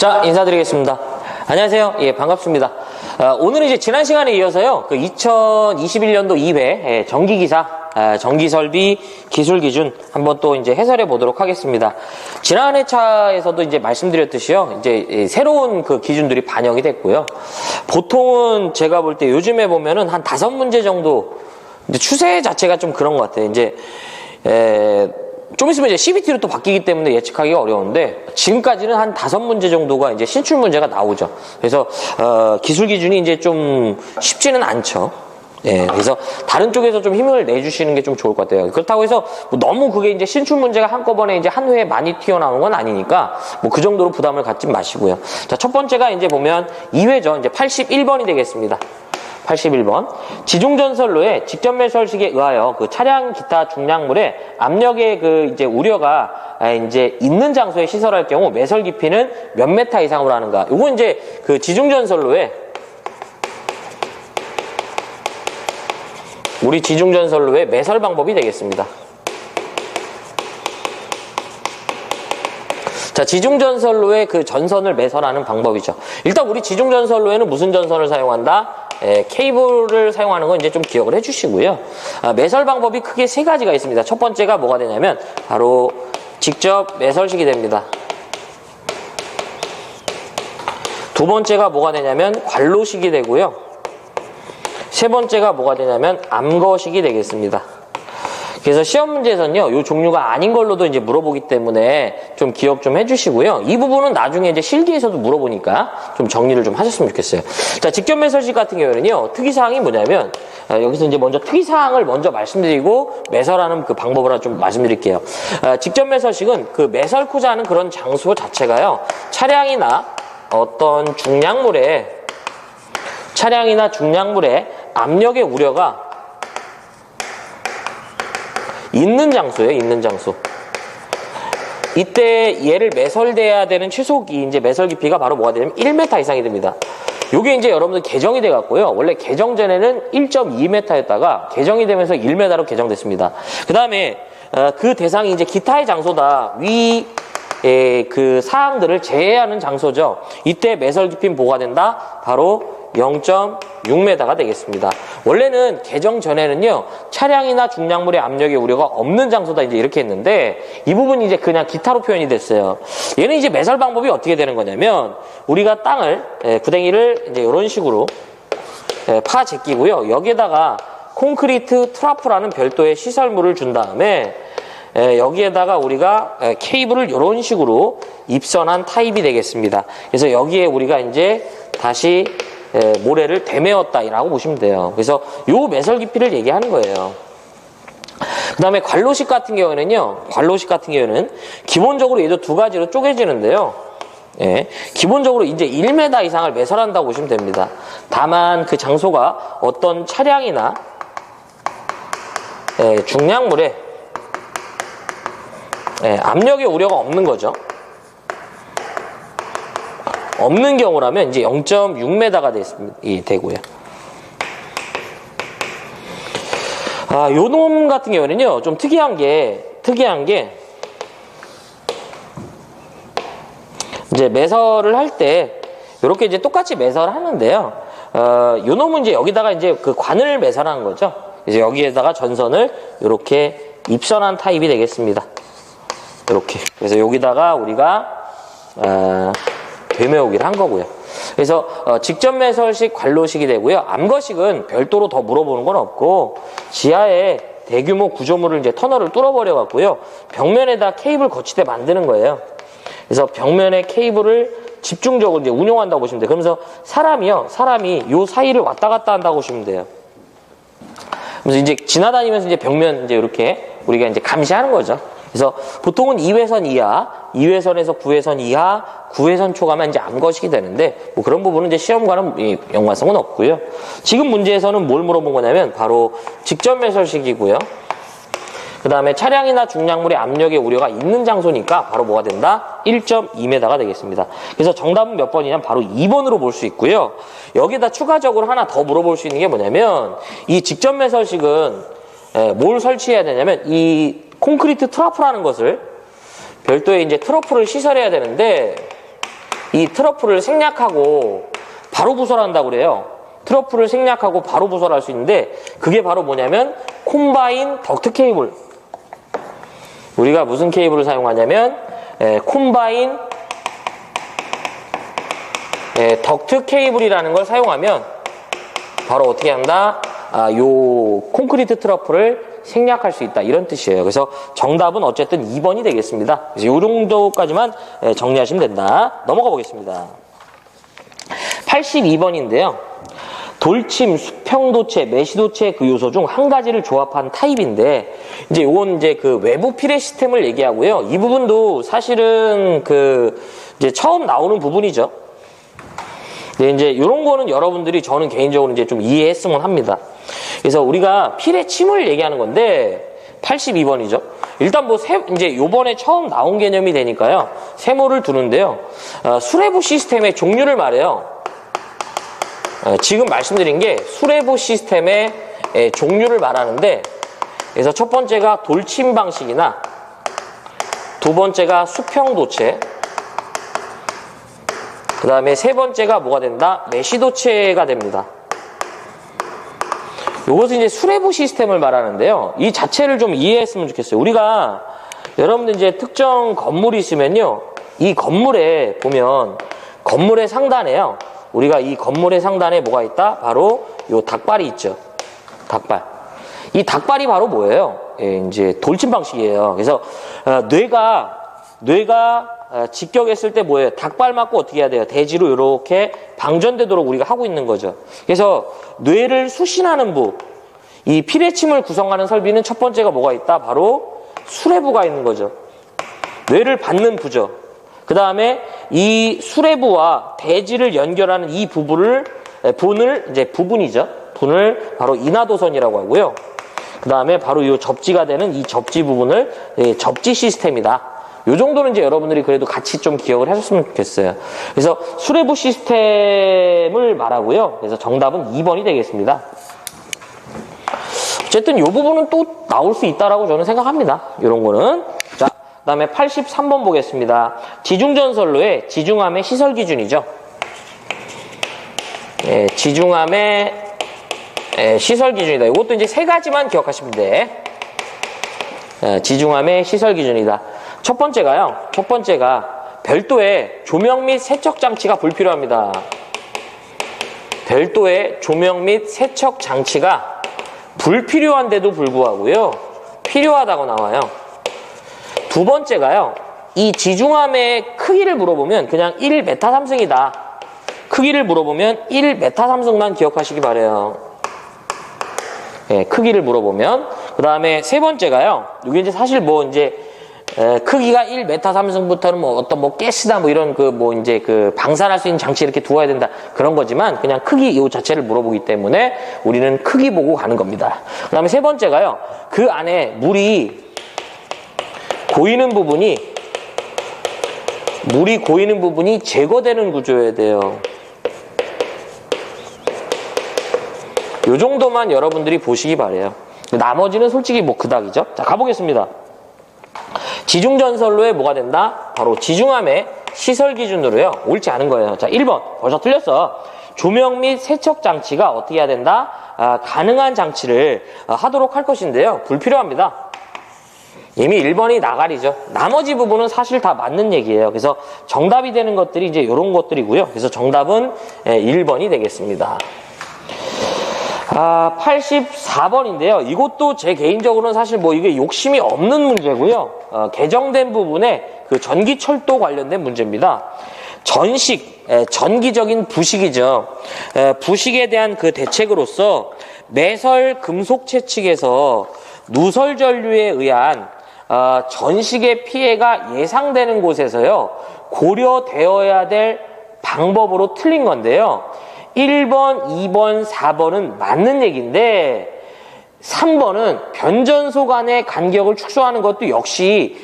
자, 인사드리겠습니다. 안녕하세요. 예, 반갑습니다. 오늘은 이제 지난 시간에 이어서요, 2021년도 2회 전기기사, 전기설비 기술기준 한번 또 이제 해설해 보도록 하겠습니다. 지난 회차에서도 이제 말씀드렸듯이요, 이제 새로운 그 기준들이 반영이 됐고요. 보통은 제가 볼 때 요즘에 보면은 한 5문제 정도, 이제 추세 자체가 좀 그런 것 같아요. 이제, 좀 있으면 이제 CBT로 또 바뀌기 때문에 예측하기가 어려운데, 지금까지는 한 5문제 정도가 이제 신출 문제가 나오죠. 그래서, 기술 기준이 이제 좀 쉽지는 않죠. 예, 그래서 다른 쪽에서 좀 힘을 내주시는 게 좀 좋을 것 같아요. 그렇다고 해서 뭐 너무 그게 이제 신출 문제가 한꺼번에 이제 한 회에 많이 튀어나오는 건 아니니까 뭐 그 정도로 부담을 갖지 마시고요. 자, 첫 번째가 이제 보면 2회죠. 이제 81번이 되겠습니다. 81번. 지중전선로의 직접 매설식에 의하여 그 차량 기타 중량물의 압력의 그 이제 우려가 이제 있는 장소에 시설할 경우 매설 깊이는 몇 메타 이상으로 하는가. 요건 이제 그 지중전선로의 우리 지중전선로의 매설 방법이 되겠습니다. 자, 지중전선로의 그 전선을 매설하는 방법이죠. 일단 우리 지중전선로에는 무슨 전선을 사용한다? 케이블을 사용하는 건 이제 좀 기억을 해주시고요. 매설 방법이 크게 3가지가 있습니다. 첫 번째가 뭐가 되냐면 바로 직접 매설식이 됩니다. 두 번째가 뭐가 되냐면 관로식이 되고요. 세 번째가 뭐가 되냐면 암거식이 되겠습니다. 그래서 시험 문제에서는요, 이 종류가 아닌 걸로도 이제 물어보기 때문에 좀 기억 좀 해주시고요. 이 부분은 나중에 이제 실기에서도 물어보니까 좀 정리를 좀 하셨으면 좋겠어요. 자, 직접 매설식 같은 경우에는요, 특이사항이 뭐냐면, 여기서 이제 먼저 특이사항을 먼저 말씀드리고 매설하는 그 방법을 좀 말씀드릴게요. 직접 매설식은 그 매설코자 하는 그런 장소 자체가요, 차량이나 중량물의 압력의 우려가 있는 장소예요, 있는 장소. 이때 얘를 매설돼야 되는 최소 이제 매설 깊이가 바로 뭐가 되냐면 1m 이상이 됩니다. 요게 이제 여러분들 개정이 돼 갖고요. 원래 개정 전에는 1.2m였다가 개정이 되면서 1m로 개정됐습니다. 그 다음에 그 대상이 이제 기타의 장소다. 그 사항들을 제외하는 장소죠. 이때 매설 깊이는 뭐가 된다? 바로 0.6m가 되겠습니다. 원래는 개정 전에는요, 차량이나 중량물의 압력의 우려가 없는 장소다 이제 이렇게 했는데, 이 부분이 이제 그냥 기타로 표현이 됐어요. 얘는 이제 매설 방법이 어떻게 되는 거냐면, 우리가 땅을, 구덩이를 이제 이런 식으로 파 제끼고요. 여기에다가 콘크리트 트라프라는 별도의 시설물을 준 다음에, 여기에다가 우리가 케이블을 이런 식으로 입선한 타입이 되겠습니다. 그래서 여기에 우리가 이제 다시 모래를 되메었다라고 보시면 돼요. 그래서 요 매설 깊이를 얘기하는 거예요. 그 다음에 관로식 같은 경우에는요, 기본적으로 얘도 2가지로 쪼개지는데요. 예, 기본적으로 이제 1m 이상을 매설한다고 보시면 됩니다. 다만 그 장소가 어떤 차량이나 중량물에 압력의 우려가 없는 거죠. 없는 경우라면 이제 0.6m가 되고요. 요 놈 같은 경우에는요, 좀 특이한 게, 이제 매설을 할 때, 요렇게 이제 똑같이 매설을 하는데요. 요 놈은 이제 여기다가 이제 그 관을 매설하는 거죠. 이제 여기에다가 전선을 요렇게 입선한 타입이 되겠습니다. 요렇게. 그래서 여기다가 우리가, 되메우기를 한 거고요. 그래서 직접 매설식 관로식이 되고요. 암거식은 별도로 더 물어보는 건 없고, 지하에 대규모 구조물을 이제 터널을 뚫어버려 갖고요, 벽면에다 케이블 거치대 만드는 거예요. 그래서 벽면에 케이블을 집중적으로 이제 운용한다고 보시면 돼요. 그러면서 사람이 요 사이를 왔다 갔다 한다고 보시면 돼요. 그래서 이제 지나다니면서 이제 벽면 이제 이렇게 우리가 이제 감시하는 거죠. 그래서 보통은 2회선 이하, 2회선에서 9회선 이하, 9회선 초과면 이제 암거식이 되는데, 뭐 그런 부분은 이제 시험과는 연관성은 없고요. 지금 문제에서는 뭘 물어본 거냐면 바로 직접 매설식이고요. 그 다음에 차량이나 중량물의 압력의 우려가 있는 장소니까 바로 뭐가 된다? 1.2m가 되겠습니다. 그래서 정답은 몇 번이냐면 바로 2번으로 볼 수 있고요. 여기다 추가적으로 하나 더 물어볼 수 있는 게 뭐냐면, 이 직접 매설식은 뭘 설치해야 되냐면 이 콘크리트 트러프라는 것을 별도의 이제 트러프를 시설해야 되는데, 이 트러플을 생략하고 바로 부설한다고 그래요. 트러플을 생략하고 바로 부설할 수 있는데 그게 바로 뭐냐면 콤바인 덕트 케이블. 우리가 무슨 케이블을 사용하냐면 콤바인 덕트 케이블이라는 걸 사용하면 바로 어떻게 한다? 요 콘크리트 트러플을 생략할 수 있다. 이런 뜻이에요. 그래서 정답은 어쨌든 2번이 되겠습니다. 그래서 요 정도까지만 정리하시면 된다. 넘어가 보겠습니다. 82번인데요. 돌침, 수평도체, 메시도체 그 요소 중 한 가지를 조합한 타입인데, 이제 요건 이제 그 외부 피레 시스템을 얘기하고요. 이 부분도 사실은 이제 처음 나오는 부분이죠. 네, 이제 요런 거는 여러분들이 저는 개인적으로 이제 좀 이해했으면 합니다. 그래서 우리가 피레침을 얘기하는 건데, 82번이죠. 일단 이제 요번에 처음 나온 개념이 되니까요. 세모를 두는데요. 수레부 시스템의 종류를 말해요. 지금 말씀드린 게 수레부 시스템의 종류를 말하는데, 그래서 첫 번째가 돌침 방식이나 두 번째가 수평도체, 그 다음에 세 번째가 뭐가 된다? 메시도체가 됩니다. 이것은 이제 수레부 시스템을 말하는데요. 이 자체를 좀 이해했으면 좋겠어요. 우리가 여러분들 이제 특정 건물이 있으면요. 이 건물에 보면 건물의 상단에요. 우리가 이 건물의 상단에 뭐가 있다? 바로 요 닭발이 있죠. 닭발. 이 닭발이 바로 뭐예요? 이제 돌침 방식이에요. 그래서 뇌가 직격했을 때 뭐예요? 닭발 맞고 어떻게 해야 돼요? 대지로 이렇게 방전되도록 우리가 하고 있는 거죠. 그래서 뇌를 수신하는 부, 이 피레침을 구성하는 설비는 첫 번째가 뭐가 있다? 바로 수레부가 있는 거죠. 뇌를 받는 부죠. 그 다음에 이 수레부와 대지를 연결하는 이 부분을 바로 인하도선이라고 하고요. 그 다음에 바로 이 접지가 되는 이 접지 부분을 접지 시스템이다. 요 정도는 이제 여러분들이 그래도 같이 좀 기억을 하셨으면 좋겠어요. 그래서 수레부 시스템을 말하고요. 그래서 정답은 2번이 되겠습니다. 어쨌든 요 부분은 또 나올 수 있다라고 저는 생각합니다. 요런 거는. 자, 그 다음에 83번 보겠습니다. 지중전선로의 지중함의 시설 기준이죠. 지중함의 시설 기준이다. 이것도 이제 세 가지만 기억하시면 돼. 지중함의 시설 기준이다. 첫 번째가 별도의 조명 및 세척 장치가 불필요합니다. 별도의 조명 및 세척 장치가 불필요한데도 불구하고요. 필요하다고 나와요. 두 번째가요. 이 지중함의 크기를 물어보면 그냥 1m 3승이다. 크기를 물어보면 1m 3승만 기억하시기 바래요. 크기를 물어보면. 그 다음에 세 번째가요. 이게 이제 사실 크기가 1m 3승부터는 어떤 가스나 이런 방산할 수 있는 장치 이렇게 두어야 된다. 그런 거지만 그냥 크기 이 자체를 물어보기 때문에 우리는 크기 보고 가는 겁니다. 그 다음에 세 번째가요. 그 안에 물이 고이는 부분이 제거되는 구조여야 돼요. 요 정도만 여러분들이 보시기 바래요. 나머지는 솔직히 그닥이죠. 자, 가보겠습니다. 지중전선로에 뭐가 된다? 바로 지중함의 시설 기준으로요. 옳지 않은 거예요. 자, 1번. 벌써 틀렸어. 조명 및 세척 장치가 어떻게 해야 된다? 가능한 장치를 하도록 할 것인데요. 불필요합니다. 이미 1번이 나가리죠. 나머지 부분은 사실 다 맞는 얘기예요. 그래서 정답이 되는 것들이 이제 이런 것들이고요. 그래서 정답은 1번이 되겠습니다. 84번인데요. 이것도 제 개인적으로는 사실 이게 욕심이 없는 문제고요. 개정된 부분에 그 전기철도 관련된 문제입니다. 전기적인 부식이죠. 부식에 대한 그 대책으로서 매설 금속 채측에서 누설 전류에 의한 전식의 피해가 예상되는 곳에서요. 고려되어야 될 방법으로 틀린 건데요. 1번, 2번, 4번은 맞는 얘기인데 3번은 변전소 간의 간격을 축소하는 것도 역시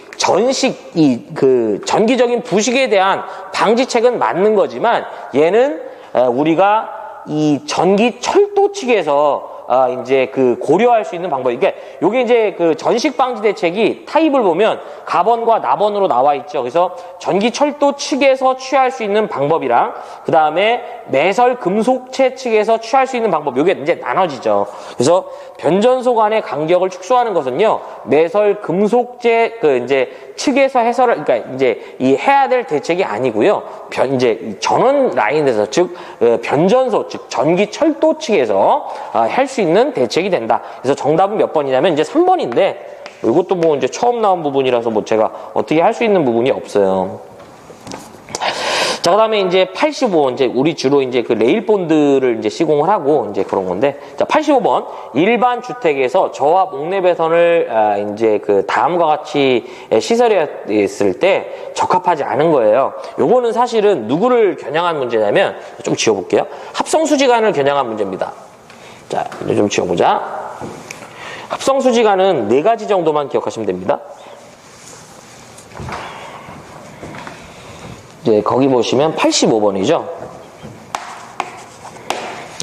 전기적인 부식에 대한 방지책은 맞는 거지만 얘는 우리가 이 전기 철도 측에서 이제 그 고려할 수 있는 방법. 이게 요게 이제 그 전식 방지 대책이 타입을 보면 가번과 나번으로 나와 있죠. 그래서 전기 철도 측에서 취할 수 있는 방법이랑 그 다음에 매설 금속체 측에서 취할 수 있는 방법. 요게 이제 나눠지죠. 그래서 변전소 간의 간격을 축소하는 것은요, 매설 금속체 그 이제 측에서 해설을, 그러니까 이제 이 해야 될 대책이 아니고요. 이제 전원 라인에서, 즉 변전소, 즉 전기 철도 측에서 할 수 있는 대책이 된다. 그래서 정답은 몇 번이냐면 이제 3번인데 이것도 뭐 이제 처음 나온 부분이라서 뭐 제가 어떻게 할 수 있는 부분이 없어요. 자, 그 다음에 이제 85번, 이제 우리 주로 이제 그 레일 본드를 이제 시공을 하고 이제 그런 건데, 자, 85번. 일반 주택에서 저하 목내 배선을 이제 그 다음과 같이 시설했을 때 적합하지 않은 거예요. 요거는 사실은 누구를 겨냥한 문제냐면, 좀 지워볼게요. 합성수지관을 겨냥한 문제입니다. 자, 이제 좀 지워보자. 합성수지관은 4가지 정도만 기억하시면 됩니다. 이제 거기 보시면 85번이죠.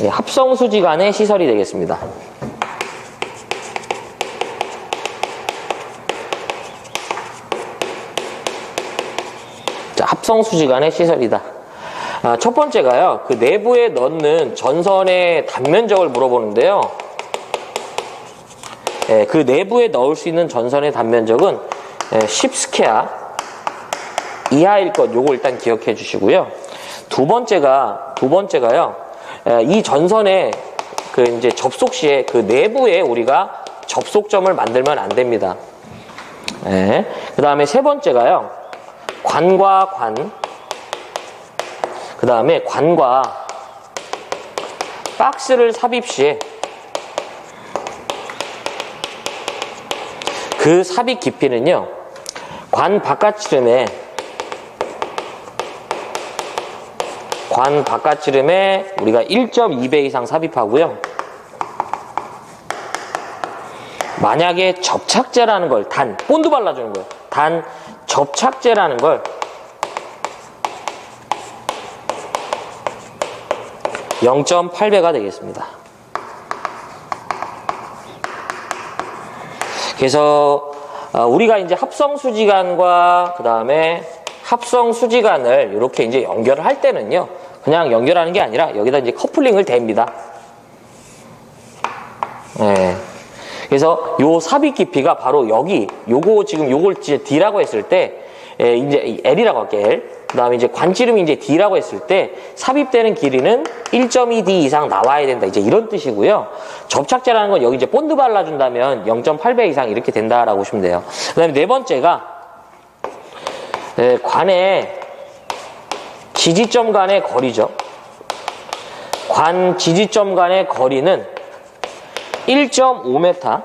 예, 합성수지관의 시설이 되겠습니다. 자, 합성수지관의 시설이다. 첫 번째가요, 그 내부에 넣는 전선의 단면적을 물어보는데요. 예, 그 내부에 넣을 수 있는 전선의 단면적은 10스퀘어 이하일 것, 요거 일단 기억해 주시고요. 두 번째가요, 이 전선의 그 이제 접속 시에 그 내부에 우리가 접속점을 만들면 안 됩니다. 네. 그 다음에 세 번째가요, 관과 관, 그 다음에 관과 박스를 삽입 시에 그 삽입 깊이는요, 관 바깥지름에 우리가 1.2배 이상 삽입하고요. 만약에 접착제라는 걸, 본드 발라주는 거예요. 단 접착제라는 걸 0.8배가 되겠습니다. 그래서 우리가 이제 합성수지관과 그 다음에 합성수지관을 이렇게 이제 연결을 할 때는요, 그냥 연결하는 게 아니라 여기다 이제 커플링을 댑니다. 네. 그래서 요 삽입 깊이가 바로 여기, 요걸 이제 D라고 했을 때, 이제 L이라고 할게, L. 그 다음에 이제 관지름이 이제 D라고 했을 때, 삽입되는 길이는 1.2D 이상 나와야 된다. 이제 이런 뜻이고요. 접착제라는 건 여기 이제 본드 발라준다면 0.8배 이상 이렇게 된다라고 보시면 돼요. 그 다음에 네 번째가, 관의 지지점 간의 거리죠. 관 지지점 간의 거리는 1.5m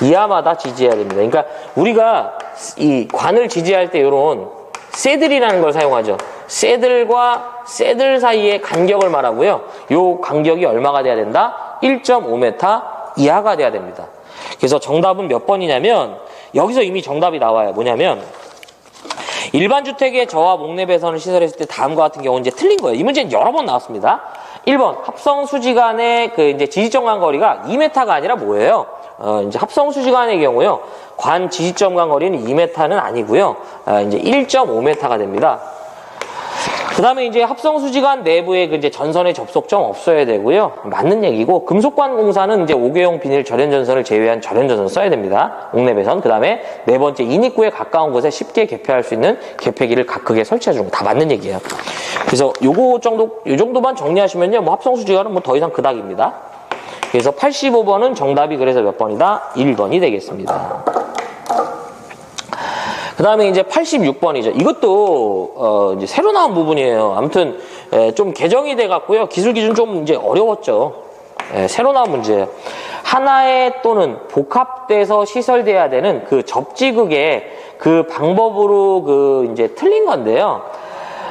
이하마다 지지해야 됩니다. 그러니까 우리가 이 관을 지지할 때 이런 새들이라는 걸 사용하죠. 새들과 새들 사이의 간격을 말하고요. 요 간격이 얼마가 돼야 된다? 1.5m 이하가 돼야 됩니다. 그래서 정답은 몇 번이냐면, 여기서 이미 정답이 나와요. 뭐냐면, 일반 주택의 저하 목내 배선을 시설했을 때 다음과 같은 경우는 이제 틀린 거예요. 이 문제는 여러 번 나왔습니다. 1번, 합성수지관의 그 이제 지지점 간 거리가 2m가 아니라 뭐예요? 이제 합성수지관의 경우요, 관 지지점 간 거리는 2m는 아니고요, 이제 1.5m가 됩니다. 그 다음에 이제 합성수지관 내부에 그 이제 전선의 접속점 없어야 되고요. 맞는 얘기고, 금속관 공사는 이제 5개용 비닐 절연전선을 제외한 절연전선 써야 됩니다. 목내배선. 그 다음에 네 번째, 인입구에 가까운 곳에 쉽게 개폐할 수 있는 개폐기를 각극에 설치해 주는 거 다 맞는 얘기예요. 그래서 요 정도만 정리하시면요, 뭐 합성수지관은 뭐 더 이상 그닥입니다. 그래서 85번은 정답이 그래서 몇 번이다? 1번이 되겠습니다. 그 다음에 이제 86번이죠. 이것도, 이제 새로 나온 부분이에요. 아무튼, 좀 개정이 돼 갖고요. 기술 기준 좀 이제 어려웠죠. 새로 나온 문제예요. 하나에 또는 복합돼서 시설돼야 되는 그 접지극의 그 방법으로 그 이제 틀린 건데요.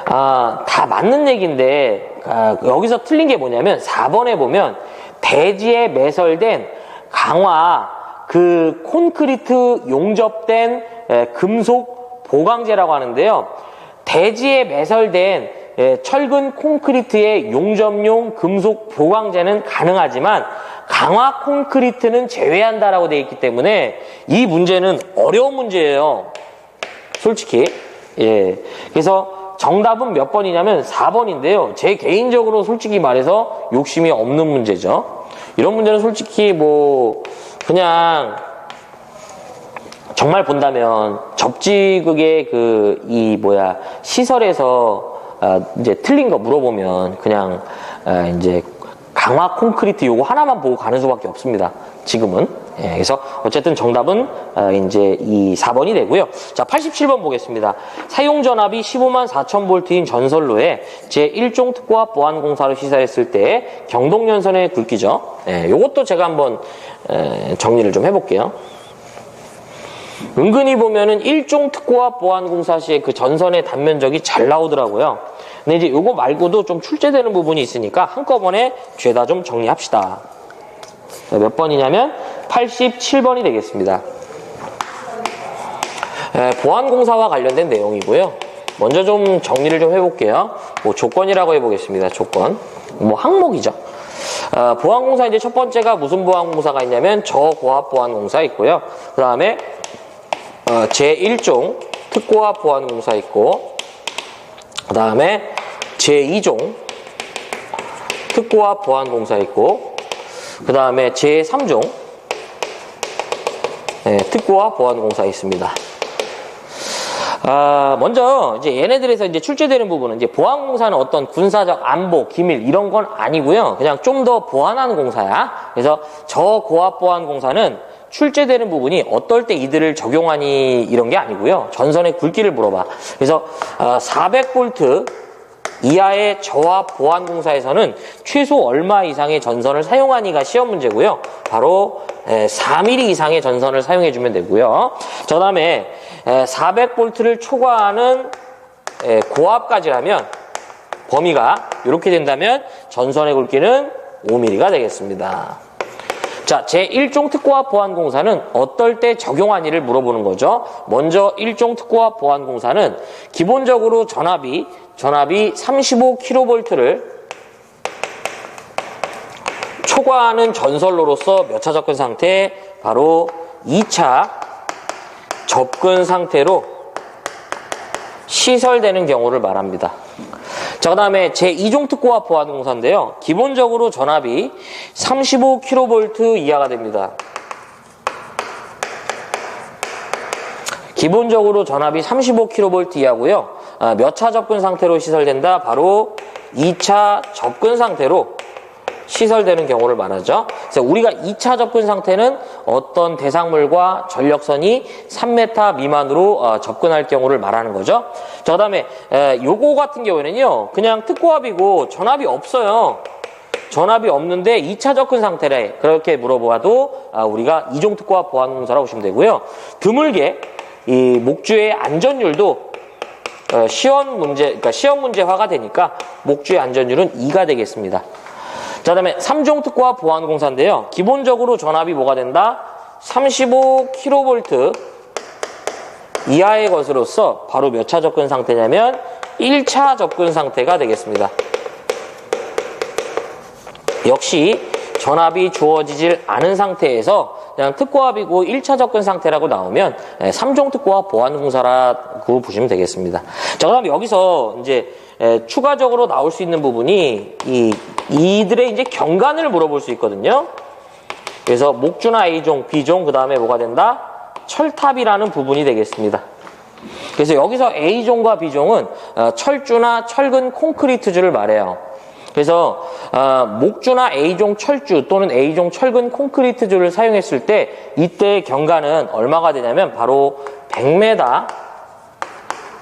다 맞는 얘기인데, 여기서 틀린 게 뭐냐면, 4번에 보면, 대지에 매설된 강화, 그 콘크리트 용접된 금속 보강재라고 하는데요. 대지에 매설된 철근 콘크리트의 용접용 금속 보강제는 가능하지만 강화 콘크리트는 제외한다라고 되어 있기 때문에 이 문제는 어려운 문제예요. 솔직히. 예. 그래서 정답은 몇 번이냐면 4번인데요. 제 개인적으로 솔직히 말해서 욕심이 없는 문제죠. 이런 문제는 솔직히 뭐 그냥 정말 본다면 접지극의 시설에서 이제 틀린 거 물어보면 그냥 이제 강화 콘크리트 요거 하나만 보고 가는 수밖에 없습니다. 지금은. 예, 그래서 어쨌든 정답은 이제 이 4번이 되고요. 자, 87번 보겠습니다. 사용 전압이 15만 4천 볼트인 전선로에 제1종 특고압 보완공사를 시사했을 때 경동연선의 굵기죠. 예, 요것도 제가 한번 정리를 좀 해볼게요. 은근히 보면은 1종 특고압 보완공사 시에 그 전선의 단면적이 잘 나오더라고요. 근데 이제 요거 말고도 좀 출제되는 부분이 있으니까 한꺼번에 죄다 좀 정리합시다. 몇 번이냐면 87번이 되겠습니다. 보안공사와 관련된 내용이고요. 먼저 좀 정리를 좀 해볼게요. 뭐 조건이라고 해보겠습니다. 조건. 뭐 항목이죠. 보안공사 이제 첫 번째가 무슨 보안공사가 있냐면 저고압 보안공사 있고요. 그 다음에 제1종 특고압 보안공사 있고, 그 다음에 제2종 특고압 보안공사 있고, 그 다음에 제3종 특고압 보안공사 있습니다. 먼저 이제 얘네들에서 이제 출제되는 부분은 이제 보안공사는 어떤 군사적 안보, 기밀 이런 건 아니고요. 그냥 좀 더 보완하는 공사야. 그래서 저고압 보안공사는 출제되는 부분이 어떨 때 이들을 적용하니 이런 게 아니고요. 전선의 굵기를 물어봐. 그래서 400V 이하의 저압 보완공사에서는 최소 얼마 이상의 전선을 사용하니가 시험 문제고요. 바로 4mm 이상의 전선을 사용해주면 되고요. 저 다음에 400V를 초과하는 고압까지라면 범위가 이렇게 된다면 전선의 굵기는 5mm가 되겠습니다. 자, 제1종 특고압 보완공사는 어떨 때 적용하니를 물어보는 거죠. 먼저 1종 특고압 보완공사는 기본적으로 전압이 35kV를 초과하는 전선로로서 몇 차 접근 상태? 바로 2차 접근 상태로 시설되는 경우를 말합니다. 자, 그 다음에 제2종 특고압 보완공사인데요. 기본적으로 전압이 35kV 이하가 됩니다. 기본적으로 전압이 35kV 이하고요. 몇 차 접근 상태로 시설된다? 바로 2차 접근 상태로 시설되는 경우를 말하죠. 그래서 우리가 2차 접근 상태는 어떤 대상물과 전력선이 3m 미만으로 접근할 경우를 말하는 거죠. 자, 그다음에 요거 같은 경우에는요. 그냥 특고압이고 전압이 없어요. 전압이 없는데 2차 접근 상태래. 그렇게 물어봐도 우리가 2종 특고압 보완공사라고 보시면 되고요. 드물게 이 목주의 안전율도 시험 문제화가 되니까 목주의 안전율은 2가 되겠습니다. 자, 다음에 3종 특고압 보완공사인데요. 기본적으로 전압이 뭐가 된다? 35kV 이하의 것으로서 바로 몇 차 접근 상태냐면 1차 접근 상태가 되겠습니다. 역시 전압이 주어지질 않은 상태에서 그냥 특고압이고 1차 접근 상태라고 나오면 3종 특고압 보완공사라고 보시면 되겠습니다. 자, 그다음 여기서 이제 추가적으로 나올 수 있는 부분이 이들의 이제 경관을 물어볼 수 있거든요. 그래서 목주나 A종, B종, 그 다음에 뭐가 된다? 철탑이라는 부분이 되겠습니다. 그래서 여기서 A종과 B종은 철주나 철근 콘크리트주를 말해요. 그래서 목주나 A종 철주 또는 A종 철근 콘크리트주를 사용했을 때 이때의 경관은 얼마가 되냐면 바로 100m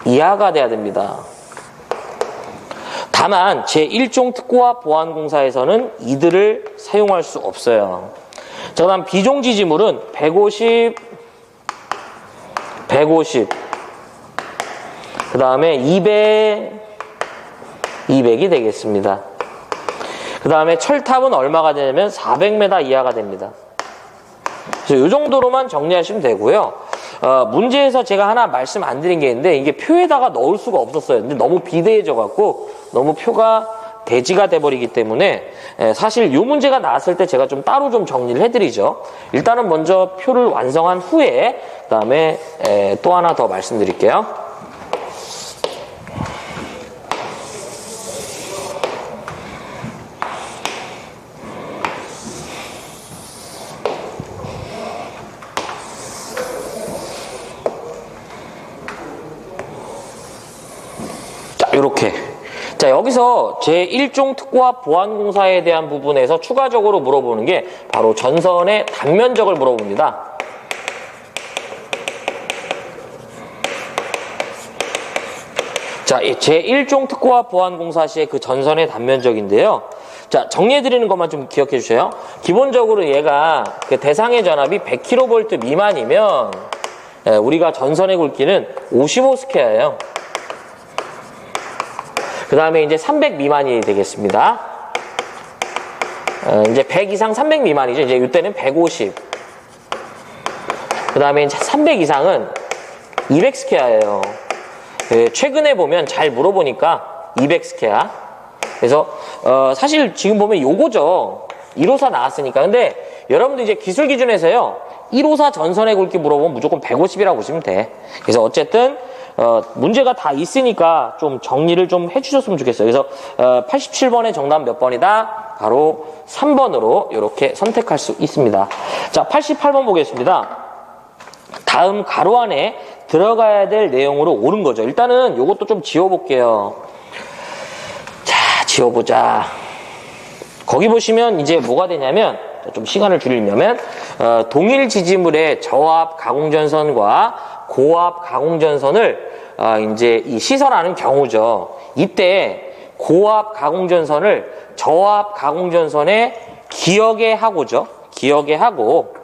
이하가 돼야 됩니다. 다만 제1종 특고압 보완공사에서는 이들을 사용할 수 없어요. 자, 그다음 B종 지지물은 150, 그 다음에 200이 되겠습니다. 그 다음에 철탑은 얼마가 되냐면 400m 이하가 됩니다. 그래서 이 정도로만 정리하시면 되고요. 문제에서 제가 하나 말씀 안 드린 게 있는데 이게 표에다가 넣을 수가 없었어요. 근데 너무 비대해져 갖고 너무 표가 대지가 돼버리기 때문에 사실 이 문제가 나왔을 때 제가 좀 따로 좀 정리를 해드리죠. 일단은 먼저 표를 완성한 후에 그다음에 또 하나 더 말씀드릴게요. 이렇게. 자, 여기서 제1종 특고합 보완공사에 대한 부분에서 추가적으로 물어보는 게 바로 전선의 단면적을 물어봅니다. 자, 제1종 특고합 보완공사 시의 그 전선의 단면적인데요. 자, 정리해드리는 것만 좀 기억해 주세요. 기본적으로 얘가 그 대상의 전압이 100kV 미만이면 우리가 전선의 굵기는 55스퀘어예요. 그 다음에 이제 300 미만이 되겠습니다. 이제 100 이상 300 미만이죠. 이제 이때는 150. 그 다음에 이제 300 이상은 200 스퀘어예요. 최근에 보면 잘 물어보니까 200 스퀘어. 그래서 사실 지금 보면 요거죠. 154 나왔으니까. 근데 여러분들 이제 기술 기준에서요. 154 전선의 굵기 물어보면 무조건 150이라고 보시면 돼. 그래서 어쨌든 문제가 다 있으니까 좀 정리를 좀 해주셨으면 좋겠어요. 그래서 87번의 정답 몇 번이다? 바로 3번으로 이렇게 선택할 수 있습니다. 자, 88번 보겠습니다. 다음 가로 안에 들어가야 될 내용으로 옳은 거죠. 일단은 이것도 좀 지워볼게요. 자, 지워보자. 거기 보시면 이제 뭐가 되냐면 좀 시간을 줄이려면 동일 지지물의 저압 가공전선과 고압 가공전선을 이제 이 시설하는 경우죠. 이때 고압 가공전선을 저압 가공전선에 기역에 하고죠. 기역에 하고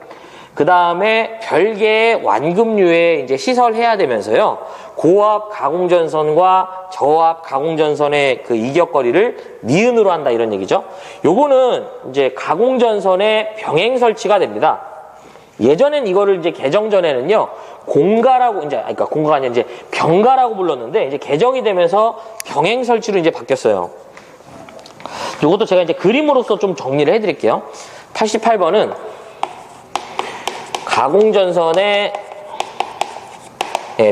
그 다음에 별개의 완급류에 이제 시설해야 되면서요. 고압 가공전선과 저압 가공전선의 그 이격거리를 니은으로 한다 이런 얘기죠. 요거는 이제 가공전선의 병행 설치가 됩니다. 예전엔 이거를 이제 개정 전에는요, 공가라고, 그러니까 공가가 아니라 이제 병가라고 불렀는데, 이제 개정이 되면서 병행 설치로 이제 바뀌었어요. 이것도 제가 이제 그림으로서 좀 정리를 해드릴게요. 88번은 가공전선의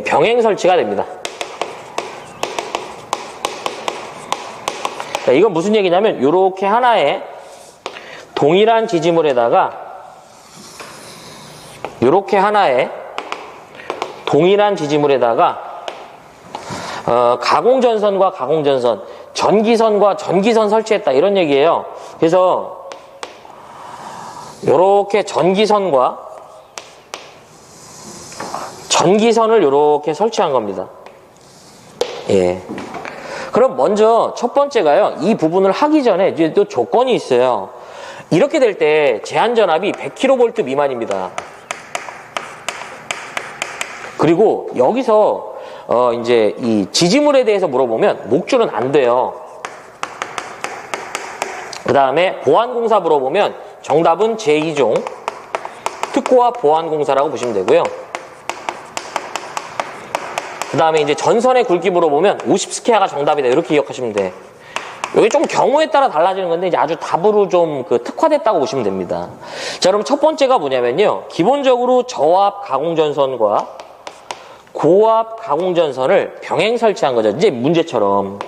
병행 설치가 됩니다. 자, 이건 무슨 얘기냐면, 이렇게 하나의 동일한 지지물에다가 이렇게 하나의 동일한 지지물에다가 가공전선과 가공전선, 전기선과 전기선 설치했다 이런 얘기예요. 그래서 이렇게 전기선과 전기선을 이렇게 설치한 겁니다. 예. 그럼 먼저 첫 번째가요. 이 부분을 하기 전에 이제 또 조건이 있어요. 이렇게 될 때 제한전압이 100kV 미만입니다. 그리고 여기서 이제 이 지지물에 대해서 물어보면 목줄은 안 돼요. 그 다음에 보완공사 물어보면 정답은 제2종 특고합 보완공사라고 보시면 되고요. 그 다음에 이제 전선의 굵기 물어보면 50스퀘어가 정답이다 이렇게 기억하시면 돼. 여기 좀 경우에 따라 달라지는 건데 이제 아주 답으로 좀 그 특화됐다고 보시면 됩니다. 자, 그럼 첫 번째가 뭐냐면요. 기본적으로 저압 가공전선과 고압 가공전선을 병행 설치한 거죠. 이제 문제처럼.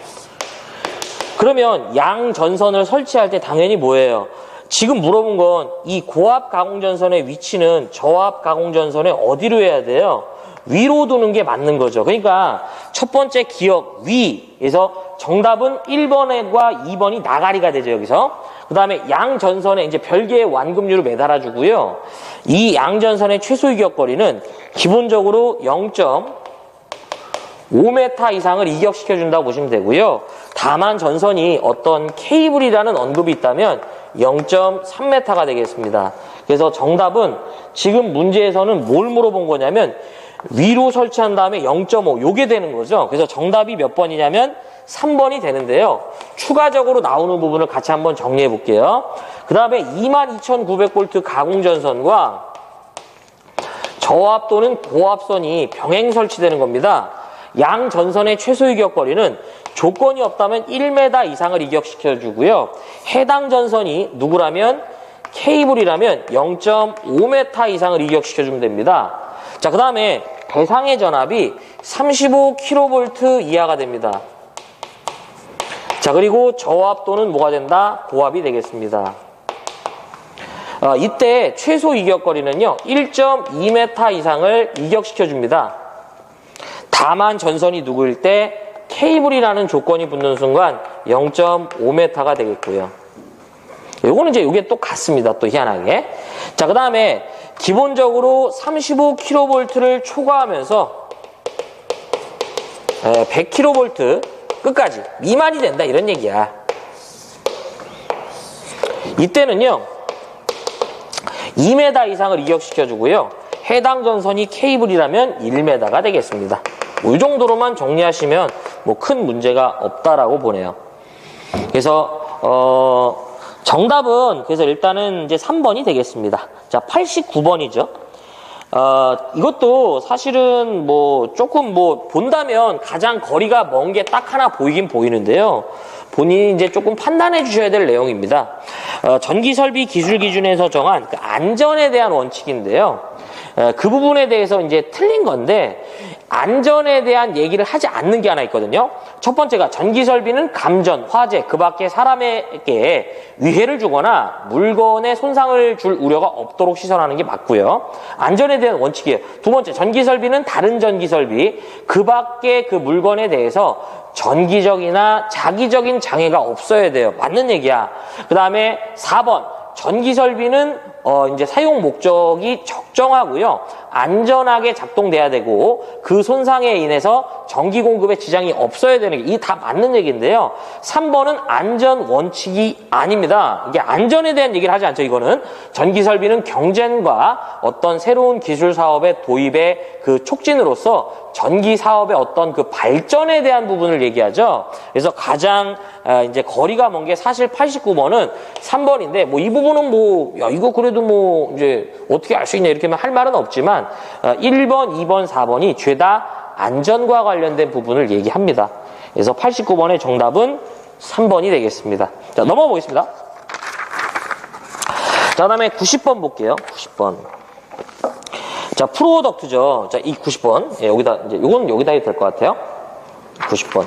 그러면 양 전선을 설치할 때 당연히 뭐예요? 지금 물어본 건 이 고압 가공전선의 위치는 저압 가공전선에 어디로 해야 돼요? 위로 두는 게 맞는 거죠. 그러니까 첫 번째 기억 위에서 정답은 1번과 2번이 나가리가 되죠. 여기서. 그 다음에 양 전선에 이제 별개의 완급류를 매달아 주고요. 이 양 전선의 최소 이격거리는 기본적으로 0.5m 이상을 이격시켜 준다고 보시면 되고요. 다만 전선이 어떤 케이블이라는 언급이 있다면 0.3m가 되겠습니다. 그래서 정답은 지금 문제에서는 뭘 물어본 거냐면 위로 설치한 다음에 0.5 요게 되는 거죠. 그래서 정답이 몇 번이냐면 3번이 되는데요. 추가적으로 나오는 부분을 같이 한번 정리해 볼게요. 그 다음에 22,900V 가공전선과 저압 또는 고압선이 병행 설치되는 겁니다. 양 전선의 최소 이격거리는 조건이 없다면 1m 이상을 이격시켜주고요. 해당 전선이 누구라면 케이블이라면 0.5m 이상을 이격시켜주면 됩니다. 자, 그 다음에 대상의 전압이 35kV 이하가 됩니다. 자, 그리고 저압 또는 뭐가 된다? 고압이 되겠습니다. 이때 최소 이격거리는요 1.2m 이상을 이격시켜줍니다. 다만 전선이 누구일 때 케이블이라는 조건이 붙는 순간 0.5m가 되겠고요. 요거는 이제 요게 또 같습니다. 또 희한하게. 자, 그 다음에 기본적으로 35kV를 초과하면서 100kV 끝까지 미만이 된다 이런 얘기야. 이때는요 2m 이상을 이격시켜주고요. 해당 전선이 케이블이라면 1m가 되겠습니다. 이 정도로만 정리하시면 뭐 큰 문제가 없다라고 보네요. 그래서 정답은 그래서 일단은 이제 3번이 되겠습니다. 자, 89번이죠. 이것도 사실은 뭐 조금 뭐 본다면 가장 거리가 먼 게 딱 하나 보이긴 보이는데요. 본인이 이제 조금 판단해 주셔야 될 내용입니다. 전기설비 기술 기준에서 정한 그 안전에 대한 원칙인데요. 그 부분에 대해서 이제 틀린 건데 안전에 대한 얘기를 하지 않는 게 하나 있거든요. 첫 번째가 전기설비는 감전, 화재, 그 밖에 사람에게 위해를 주거나 물건에 손상을 줄 우려가 없도록 시설하는 게 맞고요. 안전에 대한 원칙이에요. 두 번째, 전기설비는 다른 전기설비, 그 밖에 그 물건에 대해서 전기적이나 자기적인 장애가 없어야 돼요. 맞는 얘기야. 그 다음에 4번, 전기설비는 이제 사용 목적이 적정하고요. 안전하게 작동돼야 되고 그 손상에 인해서 전기 공급에 지장이 없어야 되는 게 이게 다 맞는 얘기인데요. 3번은 안전 원칙이 아닙니다. 이게 안전에 대한 얘기를 하지 않죠. 이거는 전기설비는 경쟁과 어떤 새로운 기술 사업의 도입의 그 촉진으로서 전기 사업의 어떤 그 발전에 대한 부분을 얘기하죠. 그래서 가장 이제 거리가 먼 게 사실 89번은 3번인데 뭐 이 부분은 뭐 야 이거 그래도 뭐 이제 어떻게 알 수 있냐 이렇게 할 말은 없지만 1번, 2번, 4번이 죄다 안전과 관련된 부분을 얘기합니다. 그래서 89번의 정답은 3번이 되겠습니다. 자, 넘어가 보겠습니다. 자, 그다음에 90번 볼게요. 90번. 자, 프로덕트죠. 자, 이 90번. 예, 여기다, 이제, 요건 여기다 해도 될 것 같아요. 90번.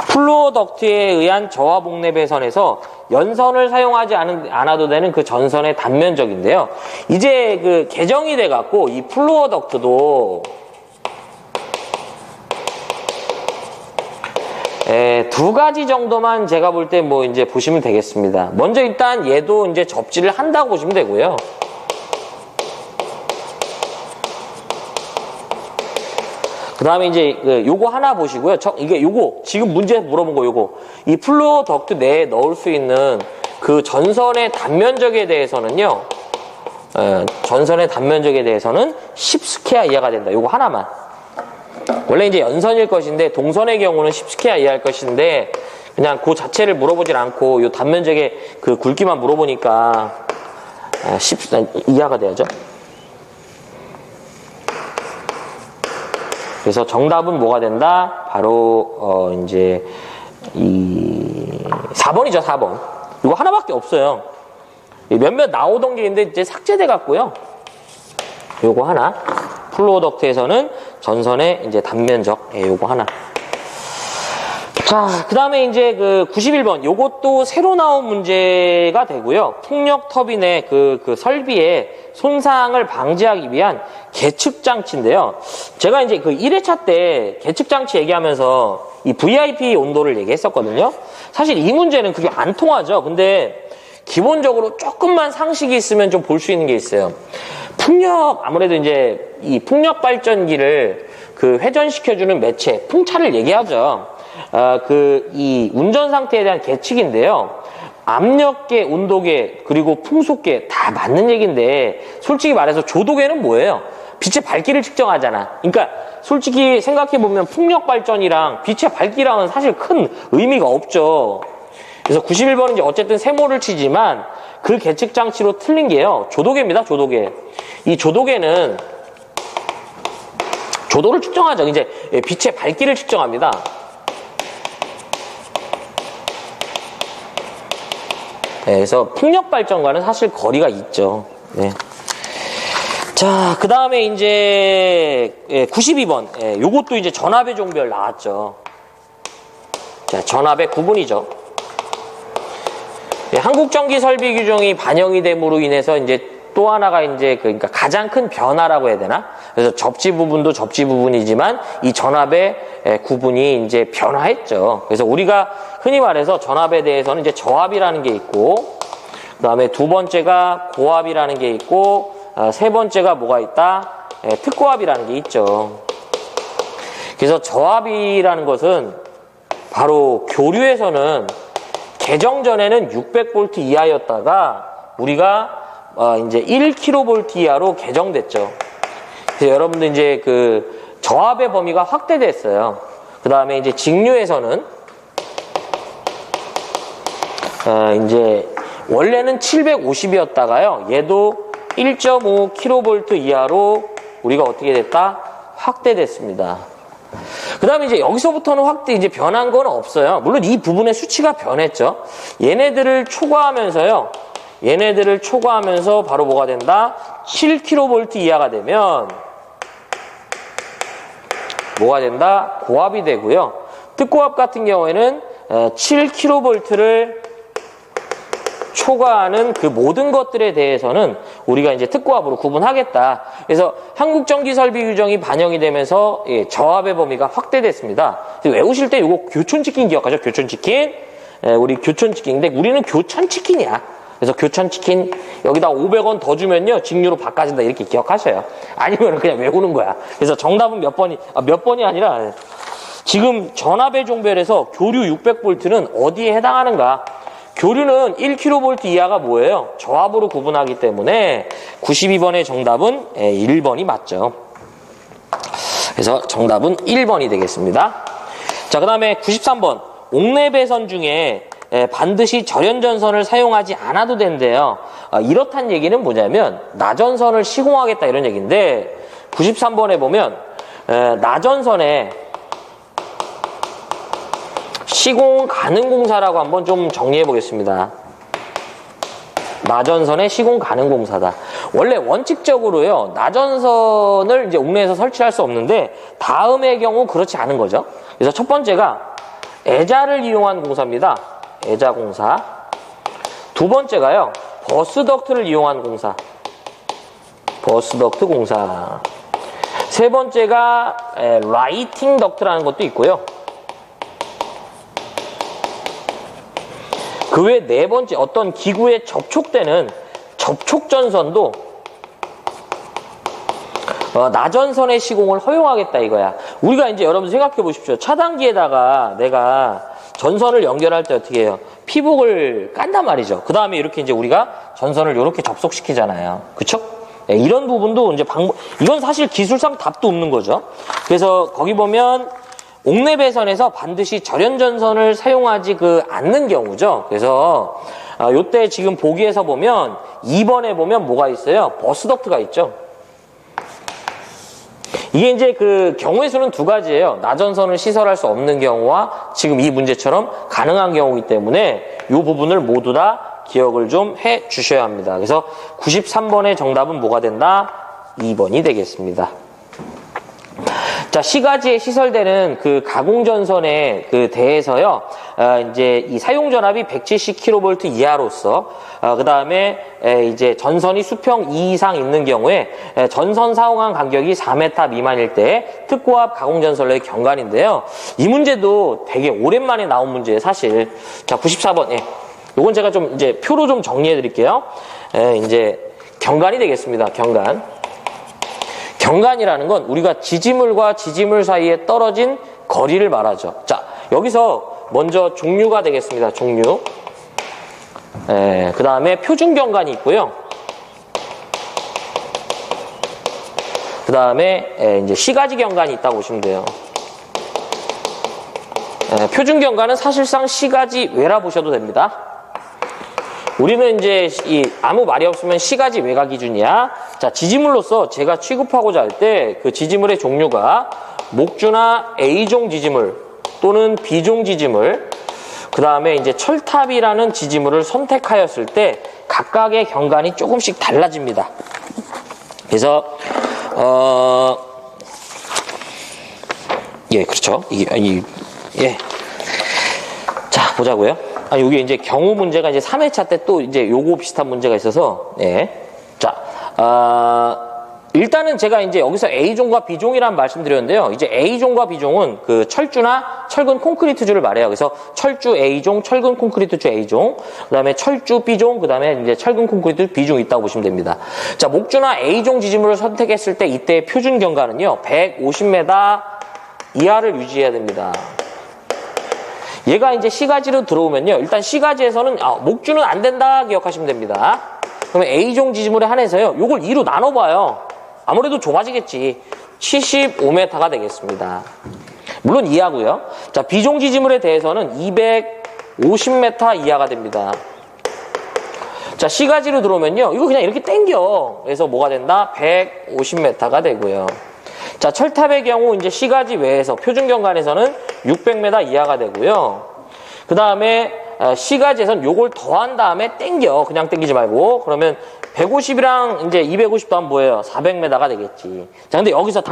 플루어덕트에 의한 저하복내 배선에서 연선을 사용하지 않아도 되는 그 전선의 단면적인데요. 이제 그 개정이 돼갖고 이 플루어덕트도 두 가지 정도만 제가 볼 때 뭐 이제 보시면 되겠습니다. 먼저 일단 얘도 이제 접지를 한다고 보시면 되고요. 그 다음에 이제 요거 하나 보시고요. 이게 요거 지금 문제 물어본 거 요거 이 플루어 덕트 내에 넣을 수 있는 그 전선의 단면적에 대해서는요. 전선의 단면적에 대해서는 10스퀘어 이하가 된다. 요거 하나만. 원래 이제 연선일 것인데 동선의 경우는 10스퀘어 이하일 것인데 그냥 그 자체를 물어보질 않고 요 단면적의 그 굵기만 물어보니까 10 이하가 돼야죠. 그래서 정답은 뭐가 된다? 바로 이제 이 4번이죠. 4번. 이거 하나밖에 없어요. 몇몇 나오던 게 있는데 이제 삭제돼 갖고요. 요거 하나. 플루어덕트에서는 전선의 이제 단면적. 예, 요거 하나. 자, 그 다음에 이제 그 91번. 요것도 새로 나온 문제가 되고요. 풍력 터빈의 그 설비의 손상을 방지하기 위한 계측 장치인데요. 제가 이제 그 1회차 때 계측 장치 얘기하면서 이 VIP 온도를 얘기했었거든요. 사실 이 문제는 그게 안 통하죠. 근데 기본적으로 조금만 상식이 있으면 좀 볼 수 있는 게 있어요. 풍력, 아무래도 이제 이 풍력 발전기를 그 회전시켜주는 매체, 풍차를 얘기하죠. 이 운전 상태에 대한 계측인데요. 압력계, 온도계, 그리고 풍속계 다 맞는 얘기인데 솔직히 말해서 조도계는 뭐예요? 빛의 밝기를 측정하잖아. 그러니까 솔직히 생각해보면 풍력 발전이랑 빛의 밝기랑은 사실 큰 의미가 없죠. 그래서 91번은 이제 어쨌든 세모를 치지만 그 계측 장치로 틀린 게요. 조도계입니다. 조도계. 이 조도계는 조도를 측정하죠. 이제 빛의 밝기를 측정합니다. 네, 그래서 풍력 발전과는 사실 거리가 있죠. 네. 자, 그 다음에 이제 92번. 요것도 이제 전압의 종별 나왔죠. 자, 전압의 구분이죠. 한국전기설비 규정이 반영이 됨으로 인해서 이제 또 하나가 이제 그러니까 가장 큰 변화라고 해야 되나? 그래서 접지 부분도 접지 부분이지만 이 전압의 구분이 이제 변화했죠. 그래서 우리가 흔히 말해서 전압에 대해서는 이제 저압이라는 게 있고, 그 다음에 두 번째가 고압이라는 게 있고, 세 번째가 뭐가 있다? 특고압이라는 게 있죠. 그래서 저압이라는 것은 바로 교류에서는 개정 전에는 600V 이하였다가 우리가 이제 1kV 이하로 개정됐죠. 그래서 여러분들 이제 그 저압의 범위가 확대됐어요. 그 다음에 이제 직류에서는 이제 원래는 750이었다가요. 얘도 1.5kV 이하로 우리가 어떻게 됐다? 확대됐습니다. 그 다음에 이제 여기서부터는 이제 변한 건 없어요. 물론 이 부분의 수치가 변했죠. 얘네들을 초과하면서요. 얘네들을 초과하면서 바로 뭐가 된다? 7kV 이하가 되면 뭐가 된다? 고압이 되고요. 특고압 같은 경우에는 7kV를 초과하는 그 모든 것들에 대해서는 우리가 이제 특고압으로 구분하겠다. 그래서 한국전기설비 규정이 반영이 되면서 저압의 범위가 확대됐습니다. 외우실 때 이거 교촌치킨 기억하죠? 교촌치킨. 우리 교촌치킨인데 우리는 교천치킨이야. 그래서 교천치킨 여기다 500원 더 주면요 직류로 바꿔진다 이렇게 기억하셔요. 아니면 그냥 외우는 거야. 그래서 정답은 몇 번이 아니라 지금 전압의 종별에서 교류 600V는 어디에 해당하는가? 교류는 1kV 이하가 뭐예요? 저압으로 구분하기 때문에 92번의 정답은 1번이 맞죠. 그래서 정답은 1번이 되겠습니다. 자, 그 다음에 93번. 옥내배선 중에 반드시 절연전선을 사용하지 않아도 된대요. 이렇단 얘기는 뭐냐면 나전선을 시공하겠다 이런 얘기인데 93번에 보면 나전선에 시공 가능 공사라고 한번 좀 정리해 보겠습니다. 나전선의 시공 가능 공사다. 원래 원칙적으로요, 나전선을 이제 옥내에서 설치할 수 없는데 다음의 경우 그렇지 않은 거죠. 그래서 첫 번째가 애자를 이용한 공사입니다. 애자 공사. 두 번째가요, 버스덕트를 이용한 공사. 버스덕트 공사. 세 번째가 라이팅 덕트라는 것도 있고요. 그 외 네 번째 어떤 기구에 접촉되는 접촉전선도 나전선의 시공을 허용하겠다 이거야. 우리가 이제 여러분 생각해 보십시오. 차단기에다가 내가 전선을 연결할 때 어떻게 해요? 피복을 깐단 말이죠. 그 다음에 이렇게 이제 우리가 전선을 이렇게 접속시키잖아요. 그쵸? 네, 이런 부분도 이제 이건 사실 기술상 답도 없는 거죠. 그래서 거기 보면 옥내배선에서 반드시 절연전선을 사용하지 않는 경우죠. 그래서 요때 지금 보기에서 보면 2번에 보면 뭐가 있어요? 버스덕트가 있죠. 이게 이제 그 경우의 수는 두 가지예요. 나전선을 시설할 수 없는 경우와 지금 이 문제처럼 가능한 경우이기 때문에 이 부분을 모두 다 기억을 좀 해 주셔야 합니다. 그래서 93번의 정답은 뭐가 된다? 2번이 되겠습니다. 자, 시가지에 시설되는 그 가공전선에 대해서요, 이제 이 사용전압이 170kV 이하로서, 그 다음에 이제 전선이 수평 2 이상 있는 경우에 전선 사용한 간격이 4m 미만일 때 특고압 가공전선의 경관인데요. 이 문제도 되게 오랜만에 나온 문제예요, 사실. 자, 94번. 요건 제가 좀 이제 표로 좀 정리해 드릴게요. 이제 경관이 되겠습니다, 경관. 경관이라는 건 우리가 지지물과 지지물 사이에 떨어진 거리를 말하죠. 자, 여기서 먼저 종류가 되겠습니다. 종류. 그 다음에 표준 경관이 있고요. 그 다음에 이제 시가지 경관이 있다고 보시면 돼요. 표준 경관은 사실상 시가지 외라 보셔도 됩니다. 우리는 이제 아무 말이 없으면 시가지 외가 기준이야. 자, 지지물로서 제가 취급하고자 할 때 그 지지물의 종류가 목주나 A종 지지물 또는 B종 지지물, 그 다음에 이제 철탑이라는 지지물을 선택하였을 때 각각의 경관이 조금씩 달라집니다. 그래서 예, 그렇죠. 예. 자, 보자고요. 여기 이제 경우 문제가 이제 3회차 때 또 이제 요거 비슷한 문제가 있어서, 예. 자, 일단은 제가 이제 여기서 A종과 B종이라는 말씀드렸는데요. 이제 A종과 B종은 그 철주나 철근 콘크리트주를 말해요. 그래서 철주 A종, 철근 콘크리트주 A종, 그 다음에 철주 B종, 그 다음에 이제 철근 콘크리트 B종 있다고 보시면 됩니다. 자, 목주나 A종 지지물을 선택했을 때 이때 표준 경관은요, 150m 이하를 유지해야 됩니다. 얘가 이제 시가지로 들어오면요, 일단 시가지에서는 목주는 안 된다 기억하시면 됩니다. 그러면 A종 지지물에 한해서요, 요걸 2로 나눠봐요. 아무래도 좁아지겠지. 75m가 되겠습니다. 물론 이하고요. 자, B종 지지물에 대해서는 250m 이하가 됩니다. 자, 시가지로 들어오면요, 이거 그냥 이렇게 당겨. 그래서 뭐가 된다? 150m가 되고요. 자, 철탑의 경우 이제 시가지 외에서 표준 경관에서는 600m 이하가 되고요. 그 다음에 시가지에서는 요걸 더한 다음에 땡겨. 그냥 땡기지 말고. 그러면 150이랑 이제 250 더하면 뭐예요? 400m가 되겠지. 자, 근데 여기서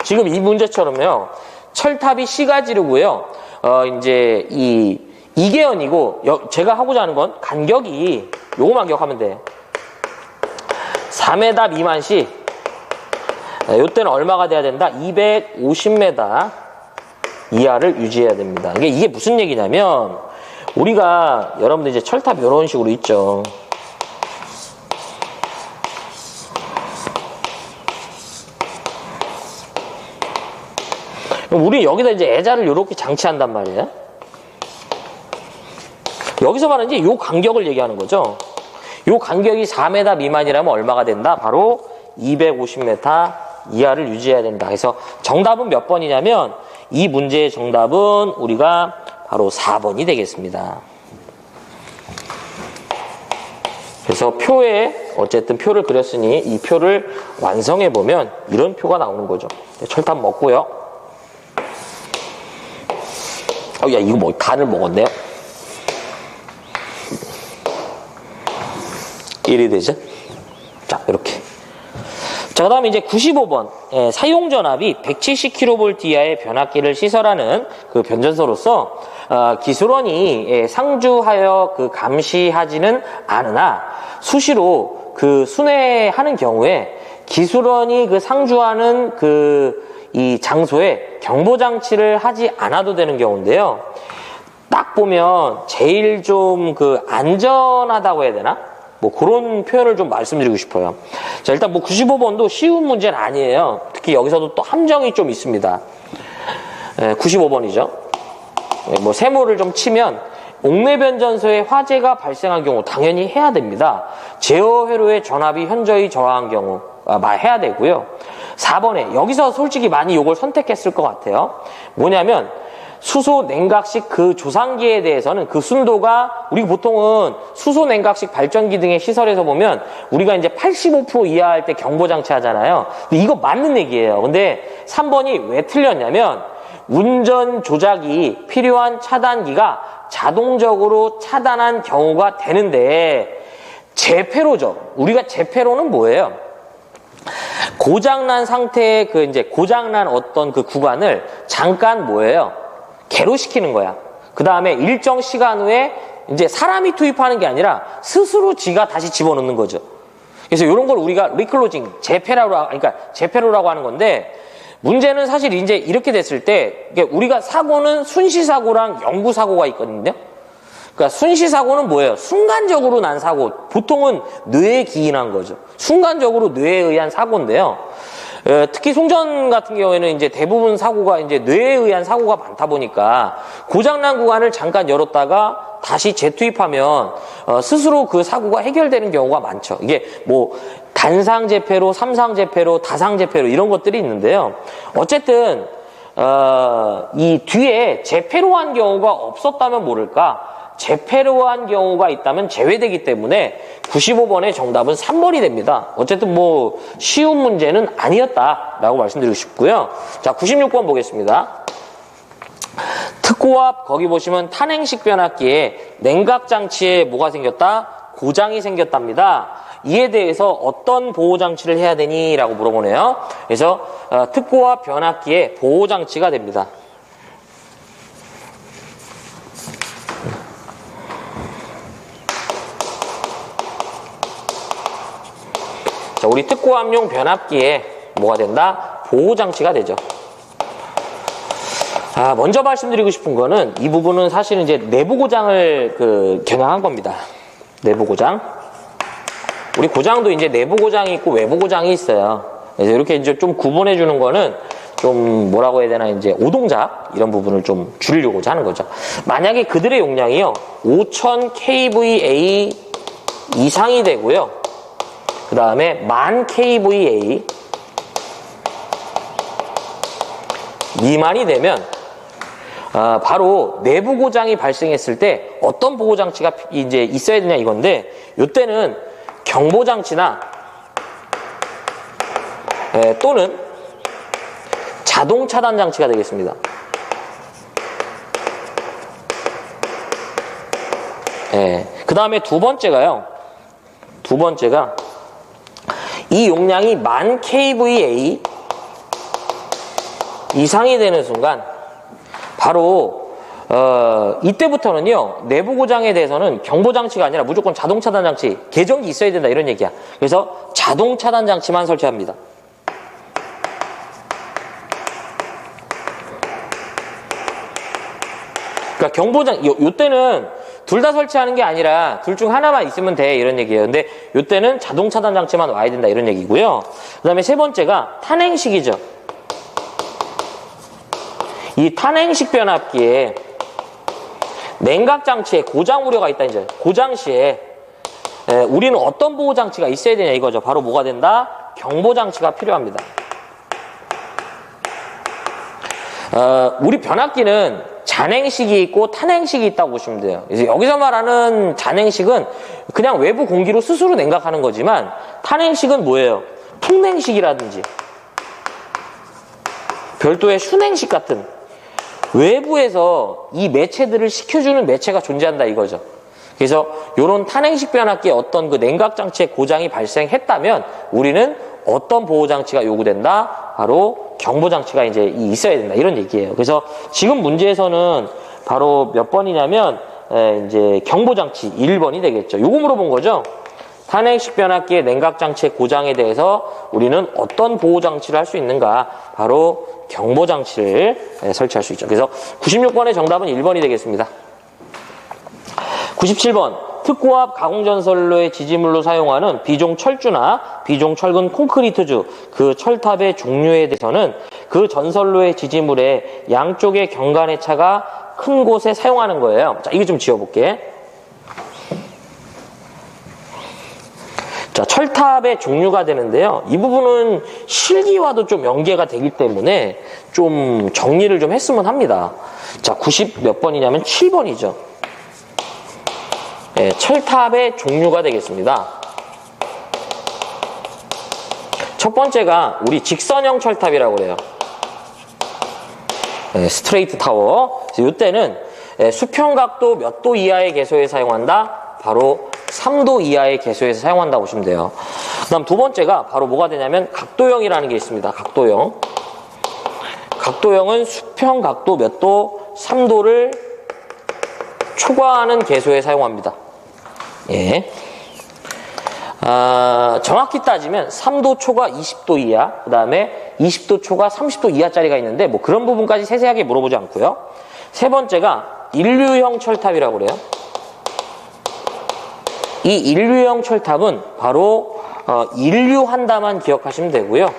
지금 이 문제처럼요, 철탑이 시가지로고요. 이제 이계연이고, 제가 하고자 하는 건 간격이 요거만 기억하면 돼. 4m 미만시, 요때는 얼마가 돼야 된다? 250m 이하를 유지해야 됩니다. 이게 무슨 얘기냐면, 우리가 여러분들 이제 철탑 이런 식으로 있죠. 우리 여기다 이제 애자를 이렇게 장치한단 말이에요. 여기서 말하는 이제 요 간격을 얘기하는 거죠. 요 간격이 4m 미만이라면 얼마가 된다? 바로 250m 이하를 유지해야 된다. 그래서 정답은 몇 번이냐면, 이 문제의 정답은 우리가 바로 4번이 되겠습니다. 그래서 표에 어쨌든 표를 그렸으니 이 표를 완성해 보면 이런 표가 나오는 거죠. 철탑 먹고요. 야, 이거 뭐 간을 먹었네요. 1이 되죠? 자, 이렇게. 자, 그 다음에 이제 95번. 사용전압이 170kV 이하의 변압기를 시설하는 그 변전소로서, 기술원이 상주하여 그 감시하지는 않으나, 수시로 그 순회하는 경우에 기술원이 그 상주하는 이 장소에 경보장치를 하지 않아도 되는 경우인데요. 딱 보면 제일 좀 안전하다고 해야 되나? 뭐 그런 표현을 좀 말씀드리고 싶어요. 자, 일단 95번도 쉬운 문제는 아니에요. 특히 여기서도 또 함정이 좀 있습니다. 95번이죠. 뭐 세모를 좀 치면 옥내변전소에 화재가 발생한 경우 당연히 해야 됩니다. 제어 회로의 전압이 현저히 저하한 경우 해야 되고요. 4번에 여기서 솔직히 많이 요걸 선택했을 것 같아요. 뭐냐면 수소 냉각식 그 조상기에 대해서는 그 순도가, 우리 보통은 수소 냉각식 발전기 등의 시설에서 보면 우리가 이제 85% 이하 할 때 경보장치 하잖아요. 근데 이거 맞는 얘기예요. 근데 3번이 왜 틀렸냐면, 운전 조작이 필요한 차단기가 자동적으로 차단한 경우가 되는데, 재폐로죠. 우리가 재폐로는 뭐예요? 고장난 상태의 이제 고장난 어떤 그 구간을 잠깐 뭐예요? 개로시키는 거야. 그 다음에 일정 시간 후에 이제 사람이 투입하는 게 아니라 스스로 지가 다시 집어넣는 거죠. 그래서 이런 걸 우리가 리클로징, 재폐로라고 하는 건데, 문제는 사실 이제 이렇게 됐을 때, 우리가 사고는 순시사고랑 영구사고가 있거든요. 그러니까 순시사고는 뭐예요? 순간적으로 난 사고. 보통은 뇌에 기인한 거죠. 순간적으로 뇌에 의한 사고인데요. 특히 송전 같은 경우에는 이제 대부분 사고가 이제 뇌에 의한 사고가 많다 보니까 고장난 구간을 잠깐 열었다가 다시 재투입하면 스스로 그 사고가 해결되는 경우가 많죠. 이게 뭐 단상재폐로, 삼상재폐로, 다상재폐로 이런 것들이 있는데요. 어쨌든 이 뒤에 재폐로한 경우가 없었다면 모를까, 재패로한 경우가 있다면 제외되기 때문에 95번의 정답은 3번이 됩니다. 어쨌든 뭐 쉬운 문제는 아니었다라고 말씀드리고 싶고요. 자, 96번 보겠습니다. 특고압 거기 보시면 탄행식 변압기에 냉각장치에 뭐가 생겼다? 고장이 생겼답니다. 이에 대해서 어떤 보호장치를 해야 되니? 라고 물어보네요. 그래서 특고압 변압기에 보호장치가 됩니다. 자, 우리 특고압용 변압기에 뭐가 된다? 보호장치가 되죠. 먼저 말씀드리고 싶은 거는 이 부분은 사실은 이제 내부 고장을 겨냥한 겁니다. 내부 고장. 우리 고장도 이제 내부 고장이 있고 외부 고장이 있어요. 그래서 이렇게 이제 좀 구분해 주는 거는 좀 뭐라고 해야 되나 이제 오동작 이런 부분을 좀 줄이려고자 하는 거죠. 만약에 그들의 용량이요 5000 kVA 이상이 되고요. 그 다음에 10,000 kVA 미만이 되면 바로 내부 고장이 발생했을 때 어떤 보호 장치가 이제 있어야 되냐 이건데 이때는 경보 장치나 또는 자동 차단 장치가 되겠습니다. 그 다음에 두 번째가 이 용량이 10,000 kVA 이상이 되는 순간 바로 이때부터는요 내부 고장에 대해서는 경보 장치가 아니라 무조건 자동 차단 장치 계정기 있어야 된다 이런 얘기야. 그래서 자동 차단 장치만 설치합니다. 그러니까 경보장 요때는 둘 다 설치하는 게 아니라 둘 중 하나만 있으면 돼 이런 얘기예요. 근데 요때는 자동 차단 장치만 와야 된다 이런 얘기고요. 그 다음에 세 번째가 탄행식이죠. 이 탄행식 변압기에 냉각장치에 고장 우려가 있다. 이제 고장 시에 우리는 어떤 보호장치가 있어야 되냐 이거죠. 바로 뭐가 된다? 경보장치가 필요합니다. 우리 변압기는 잔행식이 있고 탄행식이 있다고 보시면 돼요. 그래서 여기서 말하는 잔행식은 그냥 외부 공기로 스스로 냉각하는 거지만 탄행식은 뭐예요? 풍냉식이라든지 별도의 순행식 같은 외부에서 이 매체들을 식혀주는 매체가 존재한다 이거죠. 그래서 이런 탄행식 변압기에 어떤 그 냉각장치의 고장이 발생했다면 우리는 어떤 보호장치가 요구된다? 바로 경보장치가 이제 있어야 된다 이런 얘기예요. 그래서 지금 문제에서는 바로 몇 번이냐면 이제 경보장치 1번이 되겠죠. 요거 물어본 거죠. 탄행식 변압기의 냉각장치의 고장에 대해서 우리는 어떤 보호장치를 할 수 있는가? 바로 경보장치를 설치할 수 있죠. 그래서 96번의 정답은 1번이 되겠습니다. 97번 특고압 가공전선로의 지지물로 사용하는 비종 철주나 비종 철근 콘크리트주 그 철탑의 종류에 대해서는 그 전선로의 지지물의 양쪽의 경관의 차가 큰 곳에 사용하는 거예요. 자, 이거 좀 지워볼게. 자, 철탑의 종류가 되는데요. 이 부분은 실기와도 좀 연계가 되기 때문에 좀 정리를 좀 했으면 합니다. 자, 90 몇 번이냐면 7번이죠. 철탑의 종류가 되겠습니다. 첫 번째가 우리 직선형 철탑이라고 그래요. 스트레이트 타워. 이때는 수평각도 몇 도 이하의 개소에 사용한다? 바로 3도 이하의 개소에서 사용한다고 보시면 돼요. 그 다음 두 번째가 바로 뭐가 되냐면 각도형이라는 게 있습니다. 각도형. 각도형은 수평각도 몇 도? 3도를 초과하는 개소에 사용합니다. 예. 정확히 따지면 3도 초과 20도 이하, 그 다음에 20도 초과 30도 이하짜리가 있는데 뭐 그런 부분까지 세세하게 물어보지 않고요. 세 번째가 인류형 철탑이라고 그래요. 이 인류형 철탑은 바로 인류한다만 기억하시면 되고요.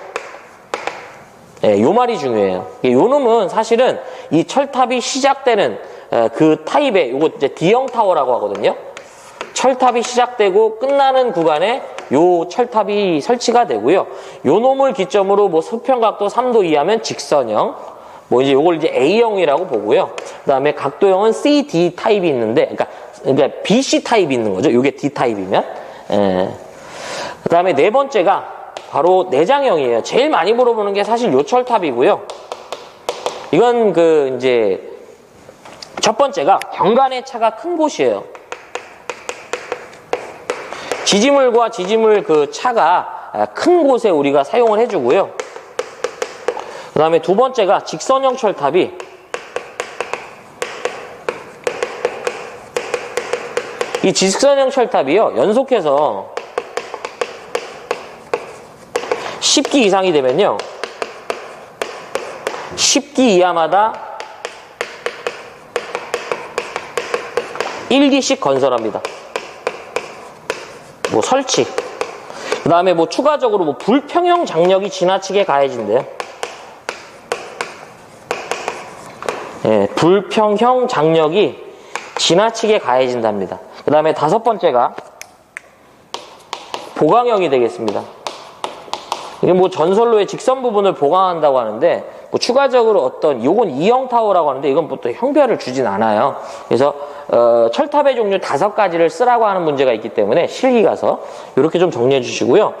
요 말이 중요해요. 요 놈은 사실은 이 철탑이 시작되는 그 타입의 요거 이제 D형 타워라고 하거든요. 철탑이 시작되고 끝나는 구간에 요 철탑이 설치가 되고요. 요 놈을 기점으로 뭐 수평각도 3도 이하면 직선형, 뭐 이제 요걸 이제 A형이라고 보고요. 그 다음에 각도형은 CD 타입이 있는데, 그러니까 그러니까 BC 타입이 있는 거죠. 이게 D 타입이면. 예. 그 다음에 네 번째가 바로 내장형이에요. 제일 많이 물어보는 게 사실 요철탑이고요. 이건 이제 첫 번째가 경관의 차가 큰 곳이에요. 지지물과 지지물 차가 큰 곳에 우리가 사용을 해주고요. 그 다음에 두 번째가 직선형 철탑이 이 직선형 철탑이요. 연속해서 10기 이상이 되면요. 10기 이하마다 1기씩 건설합니다. 설치. 그 다음에 추가적으로 불평형 장력이 지나치게 가해진대요. 예, 불평형 장력이 지나치게 가해진답니다. 그 다음에 다섯 번째가 보강형이 되겠습니다. 이게 전선로의 직선 부분을 보강한다고 하는데, 추가적으로 요건 이형 타워라고 하는데, 이건 또 형별을 주진 않아요. 그래서, 철탑의 종류 5가지를 쓰라고 하는 문제가 있기 때문에, 실기 가서, 이렇게 좀 정리해 주시고요.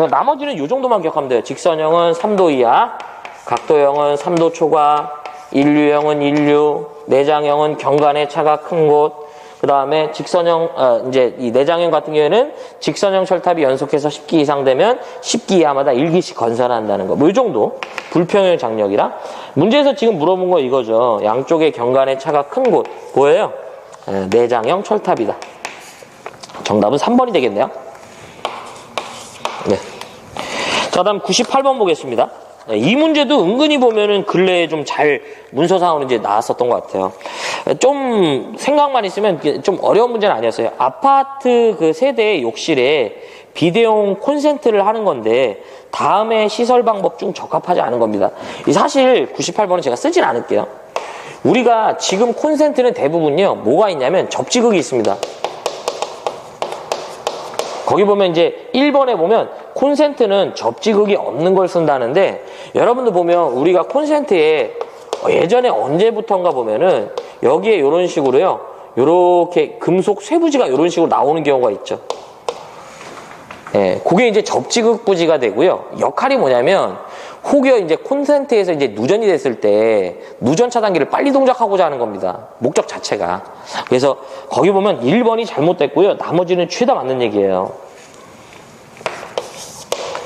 나머지는 이 정도만 기억하면 돼요. 직선형은 3도 이하, 각도형은 3도 초과, 인류형은 인류, 내장형은 경관의 차가 큰 곳, 그 다음에 직선형, 이제 이 내장형 같은 경우에는 직선형 철탑이 연속해서 10기 이상 되면 10기 이하마다 1기씩 건설한다는 거. 이 정도. 불평형 장력이라. 문제에서 지금 물어본 거 이거죠. 양쪽의 경관의 차가 큰 곳. 뭐예요? 내장형 철탑이다. 정답은 3번이 되겠네요. 네. 자, 다음 98번 보겠습니다. 이 문제도 은근히 보면은 근래에 좀 잘 문서상으로 이제 나왔었던 것 같아요. 좀 생각만 있으면 좀 어려운 문제는 아니었어요. 아파트 세대의 욕실에 비대용 콘센트를 하는 건데 다음에 시설 방법 중 적합하지 않은 겁니다. 사실 98번은 제가 쓰진 않을게요. 우리가 지금 콘센트는 대부분요, 뭐가 있냐면 접지극이 있습니다. 거기 보면 이제 1번에 보면 콘센트는 접지극이 없는 걸 쓴다는데, 여러분들 보면 우리가 콘센트에 예전에 언제부턴가 보면은 여기에 이런 식으로요, 요렇게 금속 쇠부지가 이런 식으로 나오는 경우가 있죠. 예, 그게 이제 접지극 부지가 되고요. 역할이 뭐냐면, 혹여 이제 콘센트에서 이제 누전이 됐을 때 누전 차단기를 빨리 동작하고자 하는 겁니다. 목적 자체가. 그래서 거기 보면 1번이 잘못됐고요. 나머지는 죄다 맞는 얘기예요.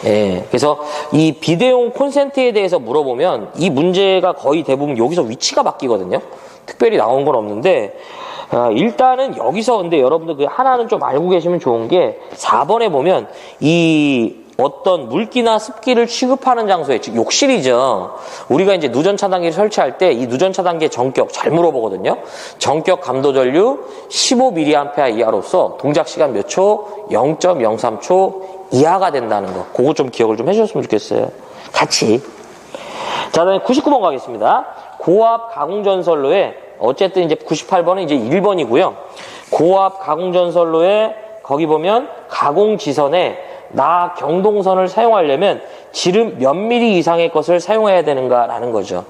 예, 그래서 이 비대용 콘센트에 대해서 물어보면 이 문제가 거의 대부분 여기서 위치가 바뀌거든요. 특별히 나온 건 없는데, 일단은 여기서 근데 여러분들 하나는 좀 알고 계시면 좋은 게 4번에 보면 이 어떤 물기나 습기를 취급하는 장소에, 즉 욕실이죠. 우리가 이제 누전 차단기를 설치할 때 이 누전 차단기의 전격 잘 물어보거든요. 전격 감도 전류 15mA 이하로서 동작 시간 몇 초? 0.03초 이하가 된다는 거. 그거 좀 기억을 좀 해주셨으면 좋겠어요. 같이. 자, 다음에 99번 가겠습니다. 고압 가공전선로에, 어쨌든 이제 98번은 이제 1번이고요. 고압 가공전선로에 거기 보면 가공지선에 나 경동선을 사용하려면 지름 몇 미리 이상의 것을 사용해야 되는가라는 거죠.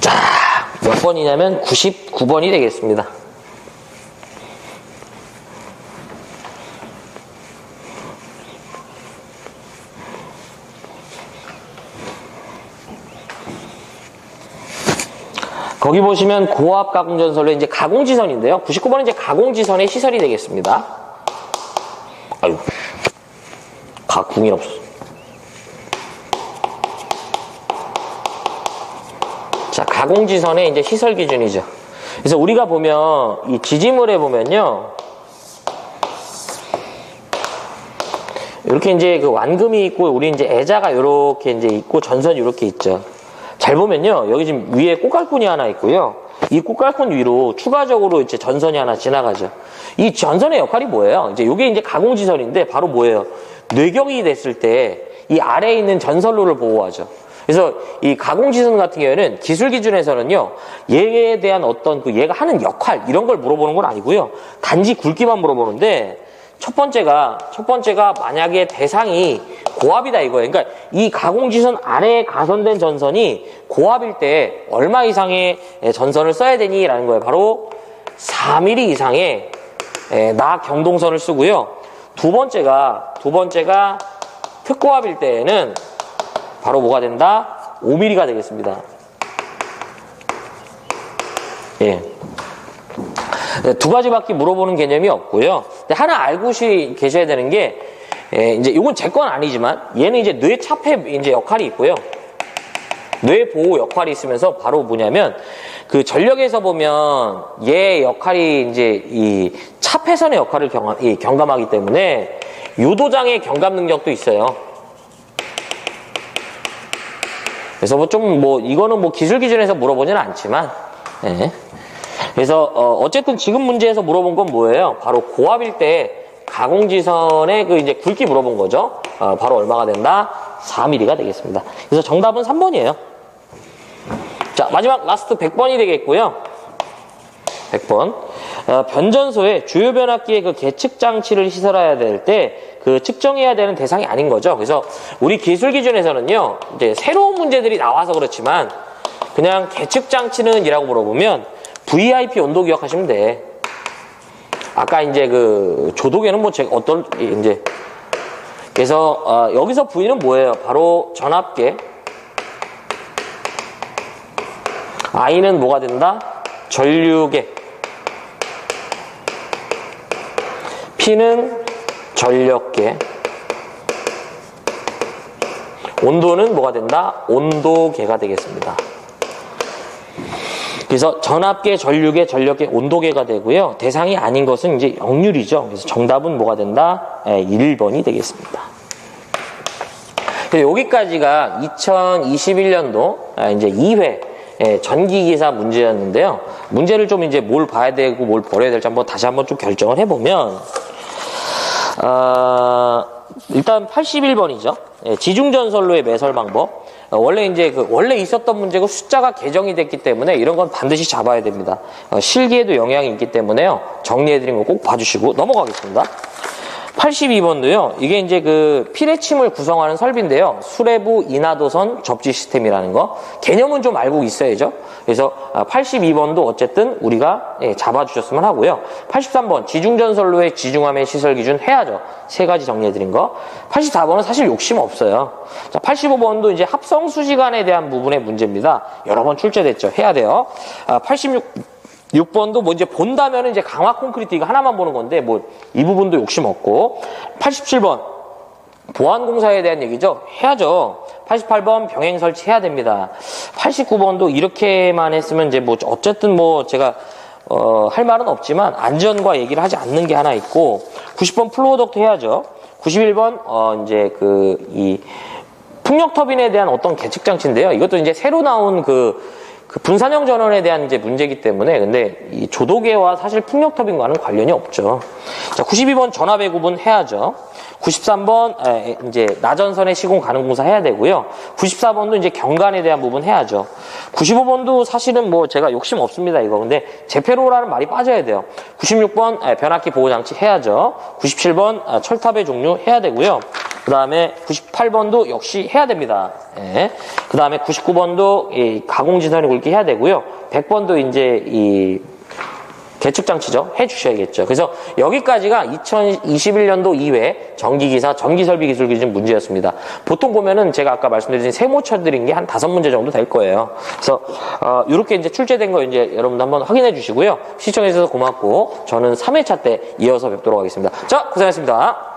자, 몇 번이냐면 99번이 되겠습니다. 거기 보시면 고압 가공전선로 이제 가공지선인데요. 99번은 이제 가공지선의 시설이 되겠습니다. 아유, 궁이 없어. 자, 가공지선의 이제 시설 기준이죠. 그래서 우리가 보면 이 지지물에 보면요, 이렇게 이제 완금이 있고, 우리 이제 애자가 이렇게 이제 있고, 전선이 이렇게 있죠. 잘 보면요, 여기 지금 위에 꽃갈콘이 하나 있고요. 이 꽃갈콘 위로 추가적으로 이제 전선이 하나 지나가죠. 이 전선의 역할이 뭐예요? 이제 이게 이제 가공지선인데 바로 뭐예요? 뇌경이 됐을 때 이 아래에 있는 전선로를 보호하죠. 그래서 이 가공지선 같은 경우에는 기술 기준에서는요, 얘에 대한 어떤 얘가 하는 역할 이런 걸 물어보는 건 아니고요. 단지 굵기만 물어보는데 첫 번째가 만약에 대상이 고압이다 이거예요. 그러니까 이 가공지선 아래에 가선된 전선이 고압일 때 얼마 이상의 전선을 써야 되니? 라는 거예요. 바로 4mm 이상의 나경동선을 쓰고요. 두 번째가 특고압일 때에는 바로 뭐가 된다? 5mm가 되겠습니다. 예. 두 가지밖에 물어보는 개념이 없고요. 근데 하나 알고 계셔야 되는 게, 이제 이건 제 건 아니지만 얘는 이제 뇌 차폐 이제 역할이 있고요. 뇌 보호 역할이 있으면서 바로 뭐냐면 그 전력에서 보면 얘 역할이 이제 이 차폐선의 역할을 경감하기 때문에 유도장의 경감 능력도 있어요. 그래서 이거는 기술 기준에서 물어보지는 않지만, 예. 그래서 어쨌든 지금 문제에서 물어본 건 뭐예요? 바로 고압일 때 가공지선의 그 이제 굵기 물어본 거죠. 바로 얼마가 된다? 4mm가 되겠습니다. 그래서 정답은 3번이에요. 자, 마지막 라스트 100번이 되겠고요. 100번. 변전소에 주요 변압기의 그 계측 장치를 시설해야 될 때 그 측정해야 되는 대상이 아닌 거죠. 그래서 우리 기술 기준에서는요, 이제 새로운 문제들이 나와서 그렇지만 그냥 계측 장치는 이라고 물어보면 VIP 온도 기억하시면 돼. 아까 이제 그 조도계는 그래서 여기서 V는 뭐예요? 바로 전압계. I는 뭐가 된다? 전류계. P는 전력계. 온도는 뭐가 된다? 온도계가 되겠습니다. 그래서 전압계, 전류계, 전력계, 온도계가 되고요. 대상이 아닌 것은 이제 역률이죠. 그래서 정답은 뭐가 된다? 1번이 되겠습니다. 그래서 여기까지가 2021년도 이제 2회 전기기사 문제였는데요. 문제를 좀 이제 뭘 봐야 되고 뭘 버려야 될지 다시 한번 좀 결정을 해보면, 일단 81번이죠. 지중전선로의 매설 방법. 원래 원래 있었던 문제고 숫자가 개정이 됐기 때문에 이런 건 반드시 잡아야 됩니다. 실기에도 영향이 있기 때문에요. 정리해드린 거 꼭 봐주시고 넘어가겠습니다. 82번도요. 이게 이제 그 피레침을 구성하는 설비인데요. 수레부 인하도선 접지 시스템이라는 거. 개념은 좀 알고 있어야죠. 그래서 82번도 어쨌든 우리가 잡아주셨으면 하고요. 83번 지중전선로의 지중화면 시설 기준 해야죠. 세 가지 정리해드린 거. 84번은 사실 욕심 없어요. 자, 85번도 이제 합성 수지관에 대한 부분의 문제입니다. 여러 번 출제됐죠. 해야 돼요. 6번도 이제 본다면은 이제 강화 콘크리트 이거 하나만 보는 건데 이 부분도 욕심 없고. 87번 보안공사에 대한 얘기죠. 해야죠. 88번 병행 설치해야 됩니다. 89번도 이렇게만 했으면 이제 어쨌든 제가 할 말은 없지만 안전과 얘기를 하지 않는 게 하나 있고. 90번 플로어덕트 해야죠. 91번 이제 이 풍력 터빈에 대한 어떤 계측 장치인데요. 이것도 이제 새로 나온 그 분산형 전원에 대한 이제 문제이기 때문에 근데 이 조도계와 사실 풍력 터빈과는 관련이 없죠. 자, 92번 전압의 구분 해야죠. 93번 이제 나전선의 시공 가능 공사 해야 되고요. 94번도 이제 경관에 대한 부분 해야죠. 95번도 사실은 제가 욕심 없습니다 이거. 근데 재폐로라는 말이 빠져야 돼요. 96번 변압기 보호 장치 해야죠. 97번 철탑의 종류 해야 되고요. 그 다음에 98번도 역시 해야 됩니다. 그 다음에 99번도 이 가공지선의 굵기 해야 되고요. 100번도 이제 이 계측장치죠. 해주셔야겠죠. 그래서 여기까지가 2021년도 2회 전기기사, 전기설비 기술 기준 문제였습니다. 보통 보면은 제가 아까 말씀드린 세모쳐드린 게 한 5문제 정도 될 거예요. 그래서 이렇게 이제 출제된 거 이제 여러분도 한번 확인해 주시고요. 시청해 주셔서 고맙고 저는 3회차 때 이어서 뵙도록 하겠습니다. 자, 고생하셨습니다.